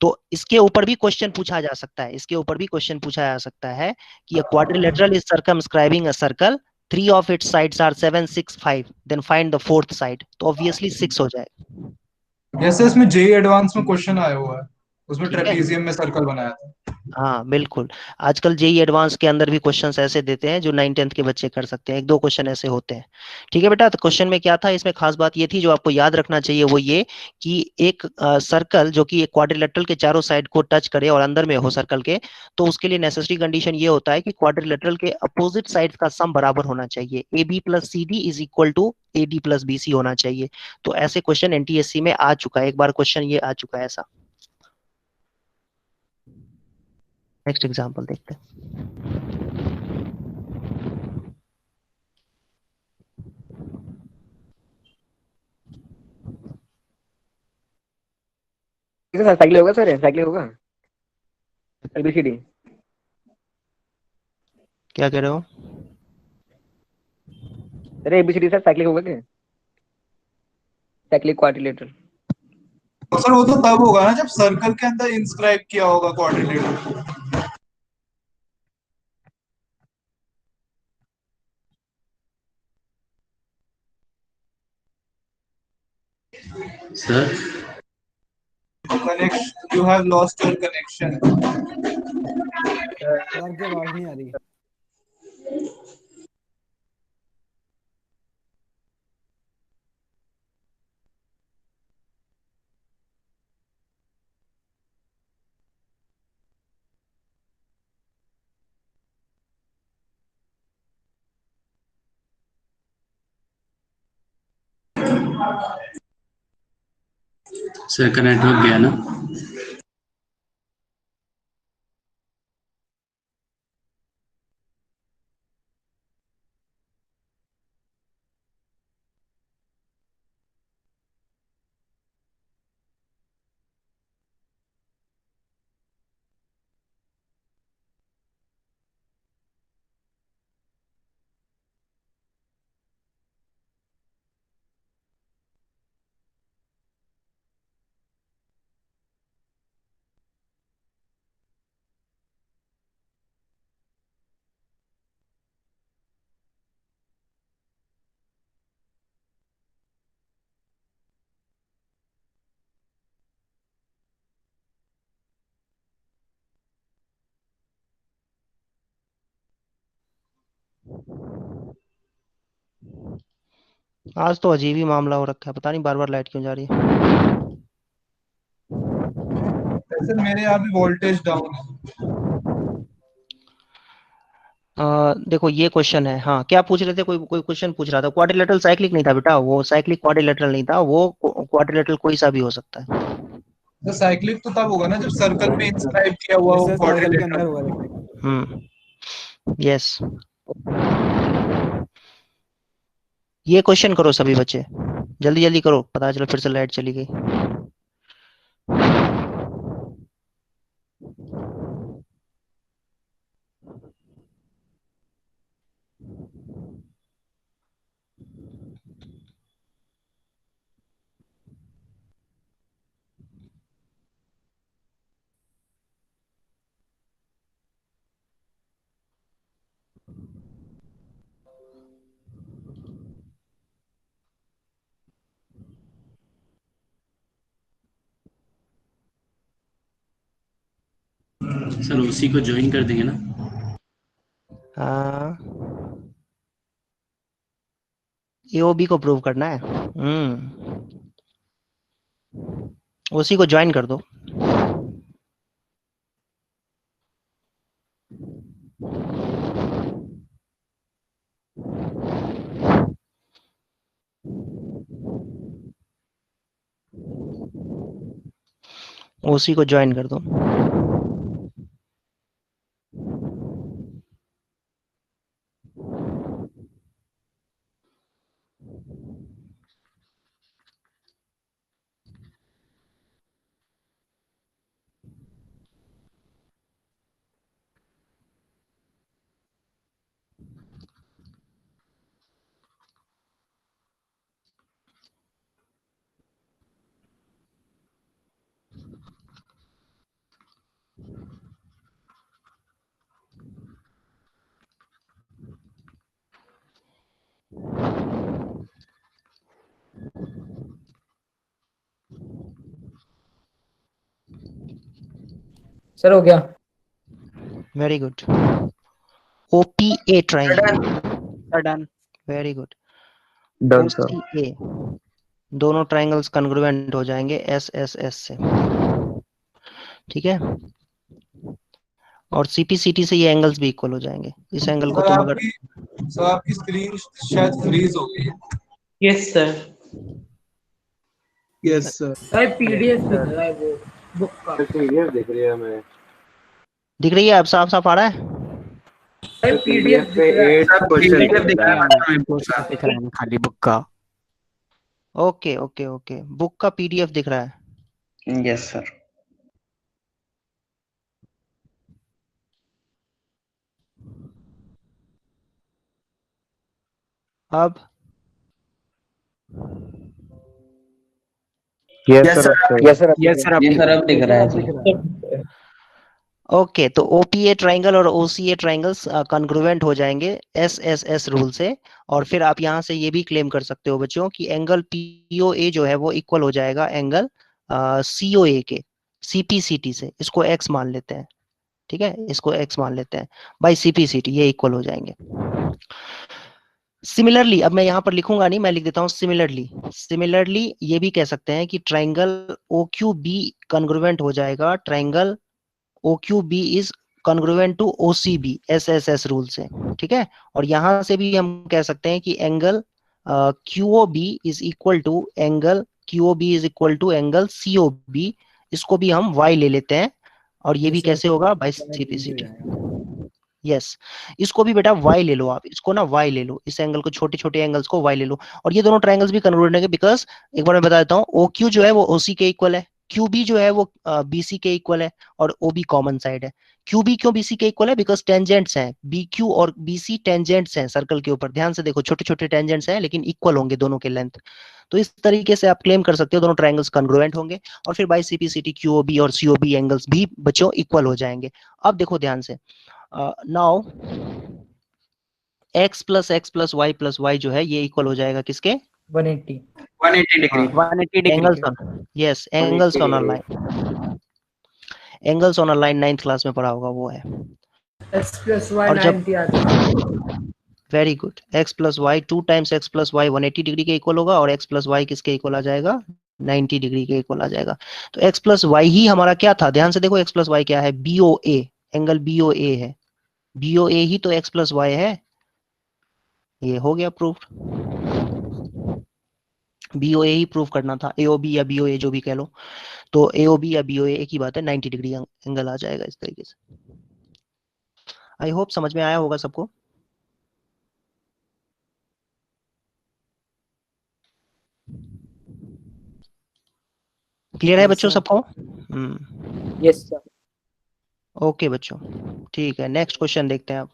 तो इसके ऊपर भी क्वेश्चन पूछा जा सकता है, इसके ऊपर भी क्वेश्चन पूछा जा सकता है कि a quadrilateral is circumscribing a circle, 3 of its sides are 7 6 5, then find the fourth side। तो ऑब्वियसली 6 हो जाएगा। जैसे इसमें जेई एडवांस में क्वेश्चन आया हुआ है, उसमें ठीक है, ट्रेपीजियम में सर्कल बनाया था। हाँ बिल्कुल। आजकल जेई एडवांस के अंदर भी क्वेश्चंस ऐसे देते हैं जो 9th-10th के बच्चे कर सकते हैं, 1-2 क्वेश्चन ऐसे होते हैं। ठीक है बेटा, तो क्वेश्चन में क्या था, इसमें खास बात ये थी जो आपको याद रखना चाहिए, वो ये कि एक सर्कल जो कि एक क्वाड्रिलेटरल के चारों साइड को टच करे और अंदर में हो सर्कल के, तो उसके लिए नेसेसरी कंडीशन ये होता है कि क्वाड्रिलेटरल के अपोजिट साइड का सम बराबर होना चाहिए। A B plus C D is equal to A D plus B C होना चाहिए। तो ऐसे क्वेश्चन एनटीएससी में आ चुका है, एक बार क्वेश्चन ये आ चुका है ऐसा। नेक्स्ट एग्जाम्पल देखते हैं। सर साइकिल होगा, सर साइकिल होगा एबीसीडी। क्या कह रहे हो? अरे एबीसीडी सर साइकिल होगा क्या, साइकिल क्वाड्रिलेटरल। तो सर वो तो तब होगा ना जब सर्कल के अंदर इंस्क्राइब किया होगा quadrilateral. Sir Connection, you have lost your connection. Sir की आवाज नहीं आ रही। सर का नेटवर्क गया ना? आज तो अजीब ही मामला हो रखा है, पता नहीं बार बार लाइट क्यों जा रही है। ऐसे मेरे यहाँ भी वोल्टेज डाउन है। देखो ये क्वेश्चन है, हाँ क्या पूछ रहे थे, कोई कोई क्वेश्चन पूछ रहा था। क्वाड्रिलेटरल साइक्लिक नहीं था बेटा, वो साइक्लिक क्वाड्रिलेटरल नहीं था, वो क्वाड्रिलेटरल कोई सा भी हो सकता है। तो साइक्लिक तो तब होगा ना जब सर्कल में इंस्क्राइब किया हुआ हो सर्कल के अंदर क्वाड्रिलेटरल। हम्म, यस। ये क्वेश्चन करो सभी बच्चे, जल्दी जल्दी करो, पता चला फिर से लाइट चली गई। सर उसी को ज्वाइन कर देंगे ना? हाँ, एओबी को प्रूव करना है। उसी को ज्वाइन कर दो। उसी को ज्वाइन कर दो। सर हो गया। Very good. OPA triangle, done. Very good. Done sir. OCA, दोनों ट्राइंगल्स कॉन्ग्रुएंट हो जाएंगे SSS से, ठीक है। और CPCT से ये एंगल्स भी इक्वल हो जाएंगे। इस एंगल को तुम अगर सर आपकी स्क्रीन शायद फ्रीज हो गई है। Yes sir. Yes sir. Sir PDF दिख रहा है वो बुक का। पीडीएफ दिख रही है हमें। दिख रही है, अब साफ साफ आ रहा है। सर पीडीएफ पे 8 क्वेश्चन दिख रहा है खाली बुक का। ओके ओके ओके, बुक का PDF दिख रहा है। Yes sir. अब yes sir. Yes sir. Yes sir. ये सर अब दिख रहा है जी। ओके, तो OPA ट्राइंगल और OCA ट्राइंगल्स कॉन्ग्रुएंट हो जाएंगे SSS रूल से। और फिर आप यहाँ से ये भी क्लेम कर सकते हो बच्चों कि एंगल POA जो है वो इक्वल हो जाएगा एंगल COA के CPCT से। इसको X मान लेते हैं, ठीक है, इसको X मान लेते हैं बाई CPCT, ये इक्वल हो जाएंगे। सिमिलरली, अब मैं यहाँ पर लिखूंगा नहीं, मैं लिख देता हूँ सिमिलरली। सिमिलरली ये भी कह सकते हैं कि ट्राइंगल OQB कॉन्ग्रुएंट हो जाएगा triangle OQB is congruent to OCB SSS rule से, ठीक है। और यहां से भी हम कह सकते हैं कि angle QOB is equal to angle COB, इसको भी हम y ले लेते हैं, और ये भी कैसे होगा, बाय CPCT। यस, इसको भी बेटा y ले लो, आप इसको ना y ले लो, इस एंगल को, छोटे छोटे एंगल्स को y ले लो, और ये दोनों ट्रायंगल्स भी कन्वर्ट होंगे, बिकॉज एक बार मैं बता देता हूँ, OQ जो है वो OC के इक्वल है, QB जो है वो BC के इक्वल है, और OB कॉमन साइड है। QB क्यों BC के इक्वल है, बिकॉज टेंजेंट्स हैं, BQ और BC टेंजेंट्स हैं सर्कल के ऊपर, ध्यान से देखो, छोटे छोटे टेंजेंट्स हैं लेकिन इक्वल होंगे दोनों के लेंथ। तो इस तरीके से आप क्लेम कर सकते हो दोनों ट्रायंगल्स कॉन्ग्रुएंट होंगे, और फिर बाय CPCT QOB और COB एंगल्स भी बच्चों इक्वल हो जाएंगे। अब देखो ध्यान से, now x plus y plus y जो है ये इक्वल हो जाएगा किसके, 180 degree 180 angles degree on, yes, angles on a line, angles on a line 9th class में पढ़ा होगा वो है। x plus y और जब 90 आ जाएगा। Very good, x plus Y 2 times x plus Y 180 degree के इक्वल होगा, और x प्लस वाई किसके इक्वल आ जाएगा, 90 डिग्री के इक्वल आ जाएगा। तो x प्लस वाई ही हमारा क्या था, ध्यान से देखो, x प्लस वाई क्या है, BOA, एंगल BOA है, BOA ही तो x प्लस वाई है, ये हो गया प्रूफ। BOA ही प्रूफ करना था, AOB या BOA जो भी कह लो, तो AOB या BOA एक ही बात है, 90 डिग्री एंगल आ जाएगा इस तरीके से। आई होप समझ में आया होगा सबको। क्लियर है बच्चों सबको? Yes sir. ओके बच्चों, ठीक है, नेक्स्ट क्वेश्चन देखते हैं आप।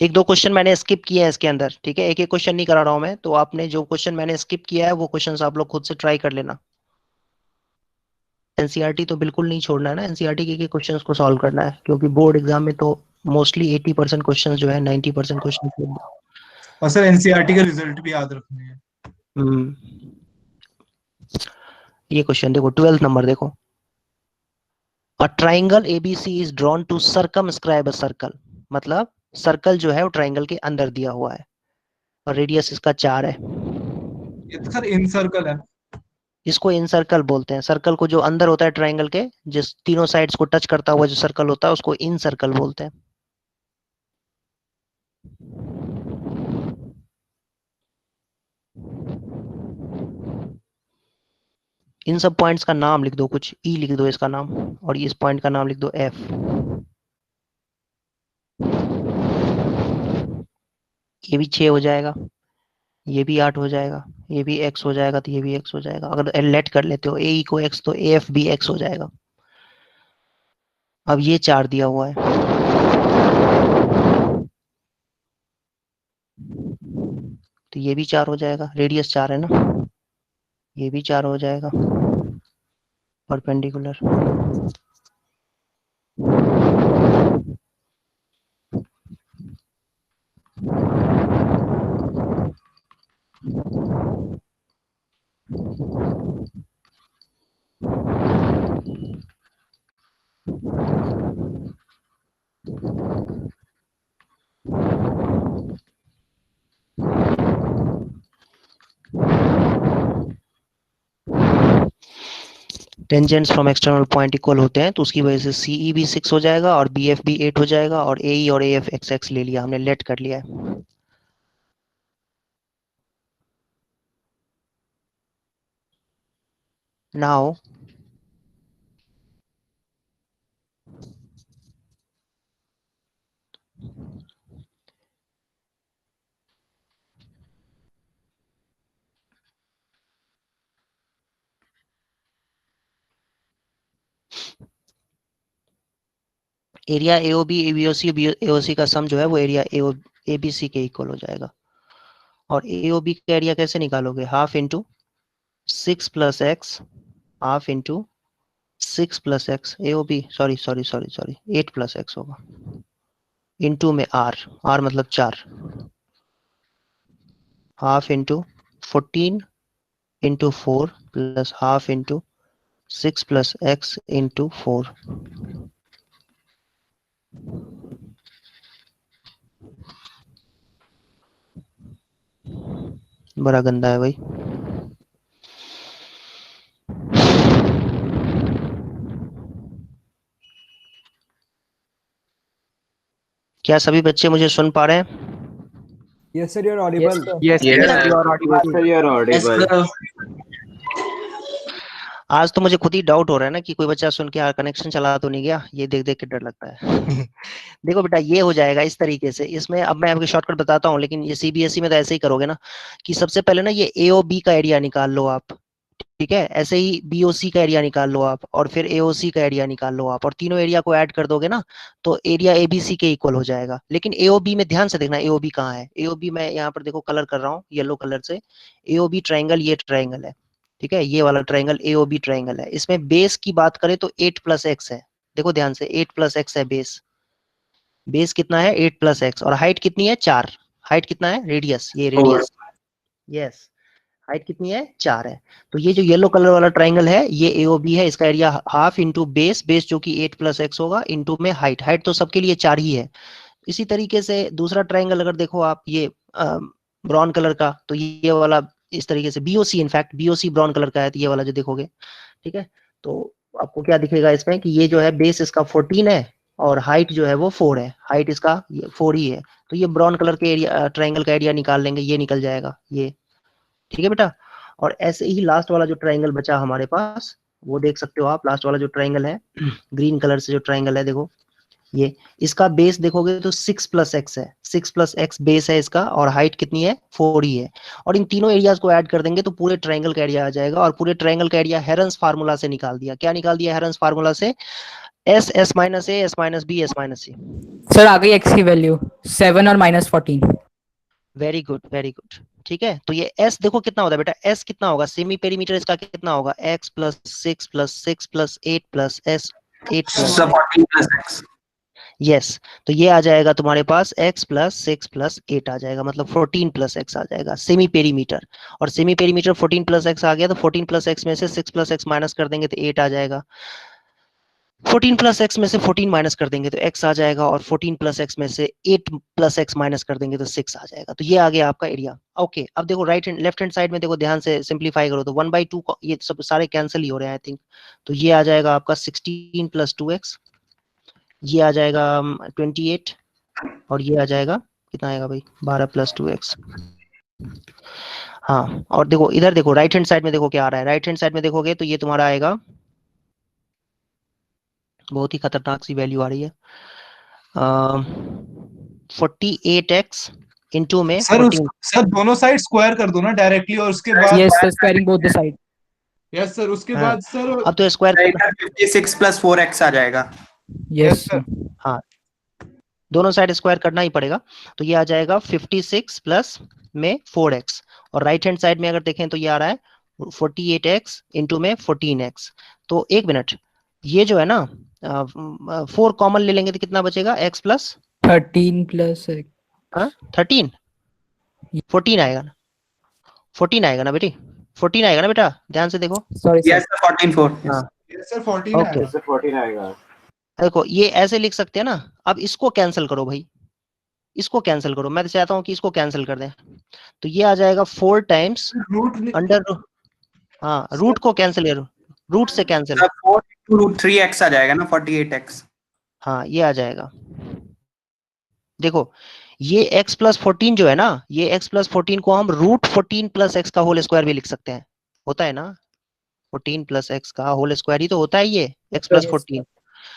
एक दो क्वेश्चन मैंने स्किप किए हैं इसके अंदर, ठीक है, एक एक क्वेश्चन नहीं करा रहा हूं मैं, तो आपने जो क्वेश्चन मैंने स्किप किया है वो क्वेश्चंस आप लोग खुद से ट्राई कर लेना। एनसीईआरटी तो बिल्कुल नहीं छोड़ना है ना, एनसीईआरटी के क्वेश्चंस को सॉल्व करना है, क्योंकि बोर्ड एग्जाम में तो मोस्टली 80% क्वेश्चन जो है 90% क्वेश्चन। और सर एनसीईआरटी का रिजल्ट भी याद रखने हैं। ये क्वेश्चन देखो, 12th नंबर देखो, a triangle ABC is drawn to circumscribe a circle, मतलब सर्कल जो है वो ट्राइंगल के अंदर दिया हुआ है, और रेडियस इसका 4 है। ये तो सर इन सर्कल है। इसको इन सर्कल बोलते हैं, सर्कल को जो अंदर होता है ट्राइंगल के, जिस तीनों साइड्स को टच करता हुआ जो सर्कल होता है उसको इन सर्कल बोलते हैं। इन सब पॉइंट्स का नाम लिख दो, कुछ ई लिख दो इसका नाम, और इस पॉइंट का नाम लिख दो एफ। ये भी 6 हो जाएगा, ये भी 8 हो जाएगा, ये भी x हो जाएगा, तो ये भी x हो जाएगा। अगर लेट कर लेते हो ए को x, तो AF भी x हो जाएगा। अब ये 4 दिया हुआ है, तो ये भी 4 हो जाएगा, रेडियस 4 है ना, ये भी 4 हो जाएगा perpendicular. Tangents from external point equal होते हैं, तो उसकी वजह से CE भी 6 हो जाएगा, और BF भी 8 हो जाएगा, और AE और AF XX ले लिया हमने, लेट कर लिया है। Now area AOB ABOC AOC का सम जो है वो एरिया ABC के इक्वल हो जाएगा। और AOB का एरिया कैसे निकालोगे, half into 6 plus x, half into 6 plus x, AOB sorry 8 plus x होगा, इंटू में R मतलब 4, half into 14 into 4 plus half into 6 plus x into 4। बड़ा गंदा है भाई। क्या सभी बच्चे मुझे सुन पा रहे हैं? Yes sir, you're audible. Yes, Yes, sir, you are Yes, audible. sir, you are audible. आज तो मुझे खुद ही डाउट हो रहा है ना कि कोई बच्चा सुन के कनेक्शन चला तो नहीं गया, ये देख देख के डर लगता है। देखो बेटा, ये हो जाएगा इस तरीके से। इसमें अब मैं आपको शॉर्टकट बताता हूँ, लेकिन ये सीबीएसई में तो ऐसे ही करोगे ना कि सबसे पहले ना ये एओबी का एरिया निकाल लो आप, ठीक है। ऐसे ही बीओसी का एरिया निकाल लो आप, और फिर एओसी का एरिया निकाल लो आप, और तीनों एरिया को ऐड कर दोगे ना तो एरिया एबीसी के इक्वल हो जाएगा। लेकिन एओबी में ध्यान से देखना, एओबी कहाँ है। एओबी मैं यहाँ पर देखो कलर कर रहा हूँ येलो कलर से। एओबी ट्राइंगल, ये ट्राइंगल है, ठीक है, ये वाला ट्राइंगल एओबी ट्राइंगल है। इसमें बेस की बात करें तो 8 + x है। देखो ध्यान से, 8 + x है बेस। बेस कितना है? 8 + x। और हाइट कितनी है? 4। हाइट कितना है? रेडियस, ये रेडियस, यस, हाइट कितनी है? 4 है। तो ये जो येलो कलर वाला ट्राइंगल है ये एओबी है। इसका area half into base, base जो कि 8 + x होगा, इंटू में हाइट, हाइट तो सबके लिए 4 ही है। इसी तरीके से दूसरा ट्राइंगल अगर देखो आप, ये ब्राउन कलर का, तो ये वाला इस तरीके से BOC, in fact BOC brown colour का है, तो ये वाला जो देखोगे, ठीक है। तो आपको क्या दिखेगा इसमें कि ये जो है बेस इसका 14 है और हाइट जो है वो 4 है। हाइट इसका ये 4 ही है। तो ये ब्राउन कलर के एरिया ट्राइंगल का एरिया निकाल लेंगे, ये निकल जाएगा ये, ठीक है बेटा। और ऐसे ही लास्ट वाला जो ट्राइंगल बचा हमारे पास, वो देख सकते हो आप। लास्ट वाला जो ट्राइंगल है ग्रीन कलर से जो ट्राइंगल है, देखो ये, इसका बेस देखोगे तो 6 + x है। 6 + x बेस है इसका, और हाइट कितनी है? 4 ही है। और इन तीनों एरियाज को ऐड कर देंगे तो पूरे ट्राइंगल का एरिया आ जाएगा। और पूरे ट्राइंगल का एरिया हेरन्स फार्मूला से निकाल दिया। क्या निकाल दिया हेरन्स फार्मूला से? s, s - a, s - b, s - c। Sir आ गई x की वैल्यू 7 और -14। वेरी गुड, वेरी गुड, ठीक है। तो ये s देखो कितना होता है बेटा, s कितना होगा? सेमी पेरीमीटर इसका कितना होगा? x + 6 + 6 + 8 + s, 8 + 14 + x। यस, तो ये आ जाएगा तुम्हारे पास x + 6 + 8 आ जाएगा, मतलब 14 + x आ जाएगा सेमी पेरीमीटर। और सेमी पेरीमीटर 14 + x आ गया, तो 14 + x में से 6 + x माइनस कर देंगे तो 8 आ जाएगा। 14 + x में से 14 माइनस कर देंगे तो x आ जाएगा, और 14 + x में से 8 + x माइनस कर देंगे तो 6 आ जाएगा। तो ये आ गया आपका एरिया। ओके, अब देखो right hand left hand side में देखो, ध्यान से सिंप्लीफाई करो तो 1/2 ये सब सारे कैंसिल ही हो रहे हैं आई थिंक। तो ये आ जाएगा आपका 16 + 2x, ये आ जाएगा 28, और ये आ जाएगा कितना आएगा भाई? 12 + 2x। हाँ, और देखो इधर देखो राइट हैंड साइड में देखो क्या आ रहा है। राइट हैंड साइड में देखोगे तो ये तुम्हारा आएगा, बहुत ही खतरनाक सी वैल्यू आ रही है, 48x इंटू में सर 14। सर दोनों साइड स्क्वायर कर दो ना डायरेक्टली, और उसके बाद yes sir, squaring both the side. Yes sir, उसके हाँ, बाद सर अब तो स्क्वायर 56 + 4x आ जाएगा। यस सर, हाँ, दोनों साइड स्क्वायर करना ही पड़ेगा। तो ये आ जाएगा 56 प्लस में 4x, और राइट हैंड साइड में अगर देखें तो ये आ रहा है 48x इंटू में 14x। तो एक मिनट, ये जो है ना 4 कॉमन ले लेंगे तो कितना बचेगा? x + 13 + 13, 14 आएगा ना? 14 आएगा ना बेटी? 14 आएगा ना बेटा? ध्यान से देखो। Sorry yes sir, 14 4। हाँ, यस सर 14 ओके, आएगा। सर 14 आएगा। देखो ये ऐसे लिख सकते हैं ना। अब इसको कैंसिल करो भाई, इसको कैंसिल करो। मैं तो चाहता हूँ कि इसको कैंसिल कर दें। तो ये आ जाएगा 4 टाइम्स अंडर, हाँ, रूट को कैंसिल करो, रूट से कैंसिल। 4 × √3x आ जाएगा ना, 48x। हाँ, ये आ जाएगा। देखो ये x + 14 जो है ना, ये x + 14 को हम √14 + x का होल स्क्वायर भी लिख सकते हैं। होता है ना, 14 + x का होल स्क्वायर ही तो होता है ये x + 14।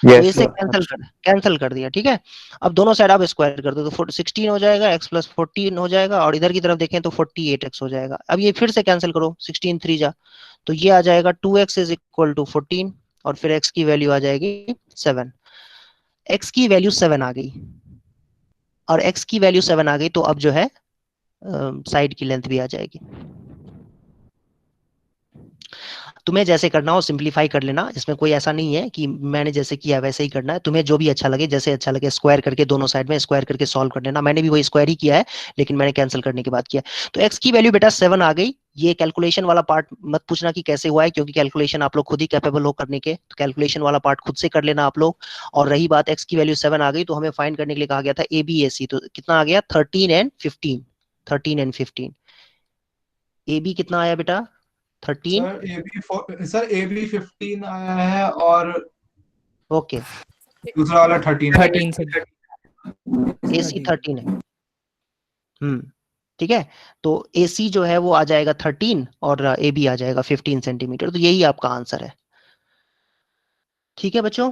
तो इसे कैंसिल कर दिया, ठीक है। अब दोनों साइड आप स्क्वायर कर दो तो 16 हो जाएगा, x + 14 हो जाएगा, और इधर की तरफ देखें तो 48x हो जाएगा। अब ये फिर से कैंसिल करो, 16 3 जा, तो ये आ जाएगा 2x = 14, और फिर x की वैल्यू आ जाएगी 7। x की वैल्यू 7 आ गई, और x की वैल्यू 7 आ गई, तो अब जो है साइड की लेंथ भी आ जाएगी। तुम्हें जैसे करना हो सिंपलीफाई कर लेना, इसमें कोई ऐसा नहीं है कि मैंने जैसे किया वैसे ही करना है। तुम्हें जो भी अच्छा लगे, जैसे अच्छा लगे, स्क्वायर करके दोनों साइड में स्क्वायर करके सॉल्व कर लेना। मैंने भी वही स्क्वायर ही किया है, लेकिन मैंने कैंसिल करने के बाद किया। तो x की वैल्यू बेटा 7 आ गई। ये कैलकुलेशन वाला पार्ट मत पूछना कि कैसे हुआ है, क्योंकि कैलकुलेशन आप लोग खुद ही कैपेबल हो करने के, तो कैलकुलेशन वाला पार्ट खुद से कर लेना आप लोग। और रही बात x की वैल्यू 7 आ गई, तो हमें फाइंड करने के लिए कहा गया था ABAC, तो कितना आ गया? 13 and 15, 13 and 15। ए बी कितना आया बेटा 13? सर ए बी 15 आया है और ओके दूसरा वाला 13 है। 13 से ए सी 13 है। ठीक है, तो ए सी जो है वो आ जाएगा 13 और ए बी आ जाएगा 15 सेंटीमीटर। तो यही आपका आंसर है। ठीक है बच्चों,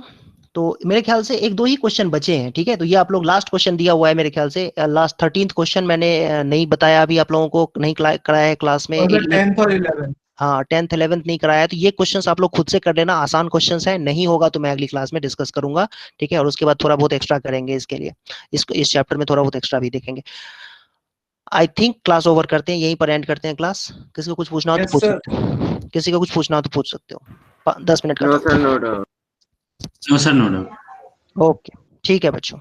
तो मेरे ख्याल से एक दो ही क्वेश्चन बचे हैं। ठीक है, तो ये आप लोग लास्ट क्वेश्चन दिया हुआ है मेरे ख्याल से। लास्ट 13th क्वेश्चन मैंने नहीं बताया अभी आप लोगों को, नहीं कराया है क्लास में। 10th और 11th। हाँ 10th 11th नहीं कराया, तो ये क्वेश्चंस आप लोग खुद से कर लेना, आसान क्वेश्चंस है। नहीं होगा तो मैं अगली क्लास में डिस्कस करूंगा। ठीक है, और उसके बाद थोड़ा बहुत एक्स्ट्रा करेंगे इसके लिए, इस चैप्टर में थोड़ा बहुत एक्स्ट्रा भी देखेंगे। आई थिंक क्लास ओवर करते हैं, यहीं पर एंड करते हैं क्लास। किसी को कुछ पूछना हो तो पूछ सकते हो, किसी को कुछ पूछना हो तो पूछ सकते हो। 10 मिनट का। No sir, no doubt. Okay ठीक है बच्चों,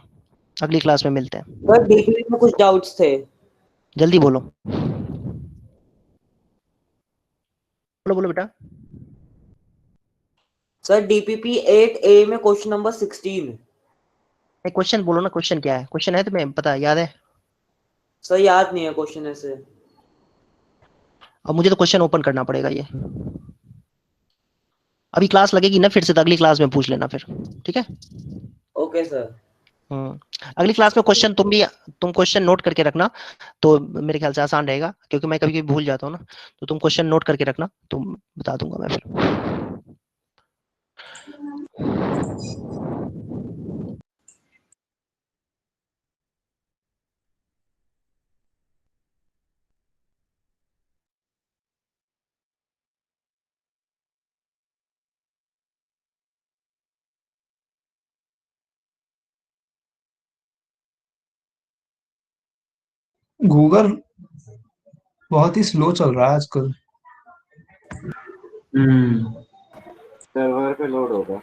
अगली क्लास में मिलते हैं। सर डीपीपी में कुछ डाउट्स थे। जल्दी बोलो बोलो बेटा। सर डीपीपी 8A में क्वेश्चन नंबर 16। एक क्वेश्चन बोलो ना, क्वेश्चन क्या है? क्वेश्चन है तुम्हें पता, याद है? सर याद नहीं है क्वेश्चन ऐसे। अब मुझे तो क्वेश्चन ओपन करना पड़ेगा ये। अभी क्लास लगेगी ना फिर से, तो अगली क्लास में पूछ लेना फिर। ठीक है ओके सर। अगली क्लास में क्वेश्चन तुम क्वेश्चन नोट करके रखना, तो मेरे ख्याल से आसान रहेगा, क्योंकि मैं कभी कभी भूल जाता हूँ ना। तो तुम क्वेश्चन नोट करके रखना, तो बता दूंगा मैं फिर। गूगल बहुत ही स्लो चल रहा है आजकल। सर्वर पे लोड होगा।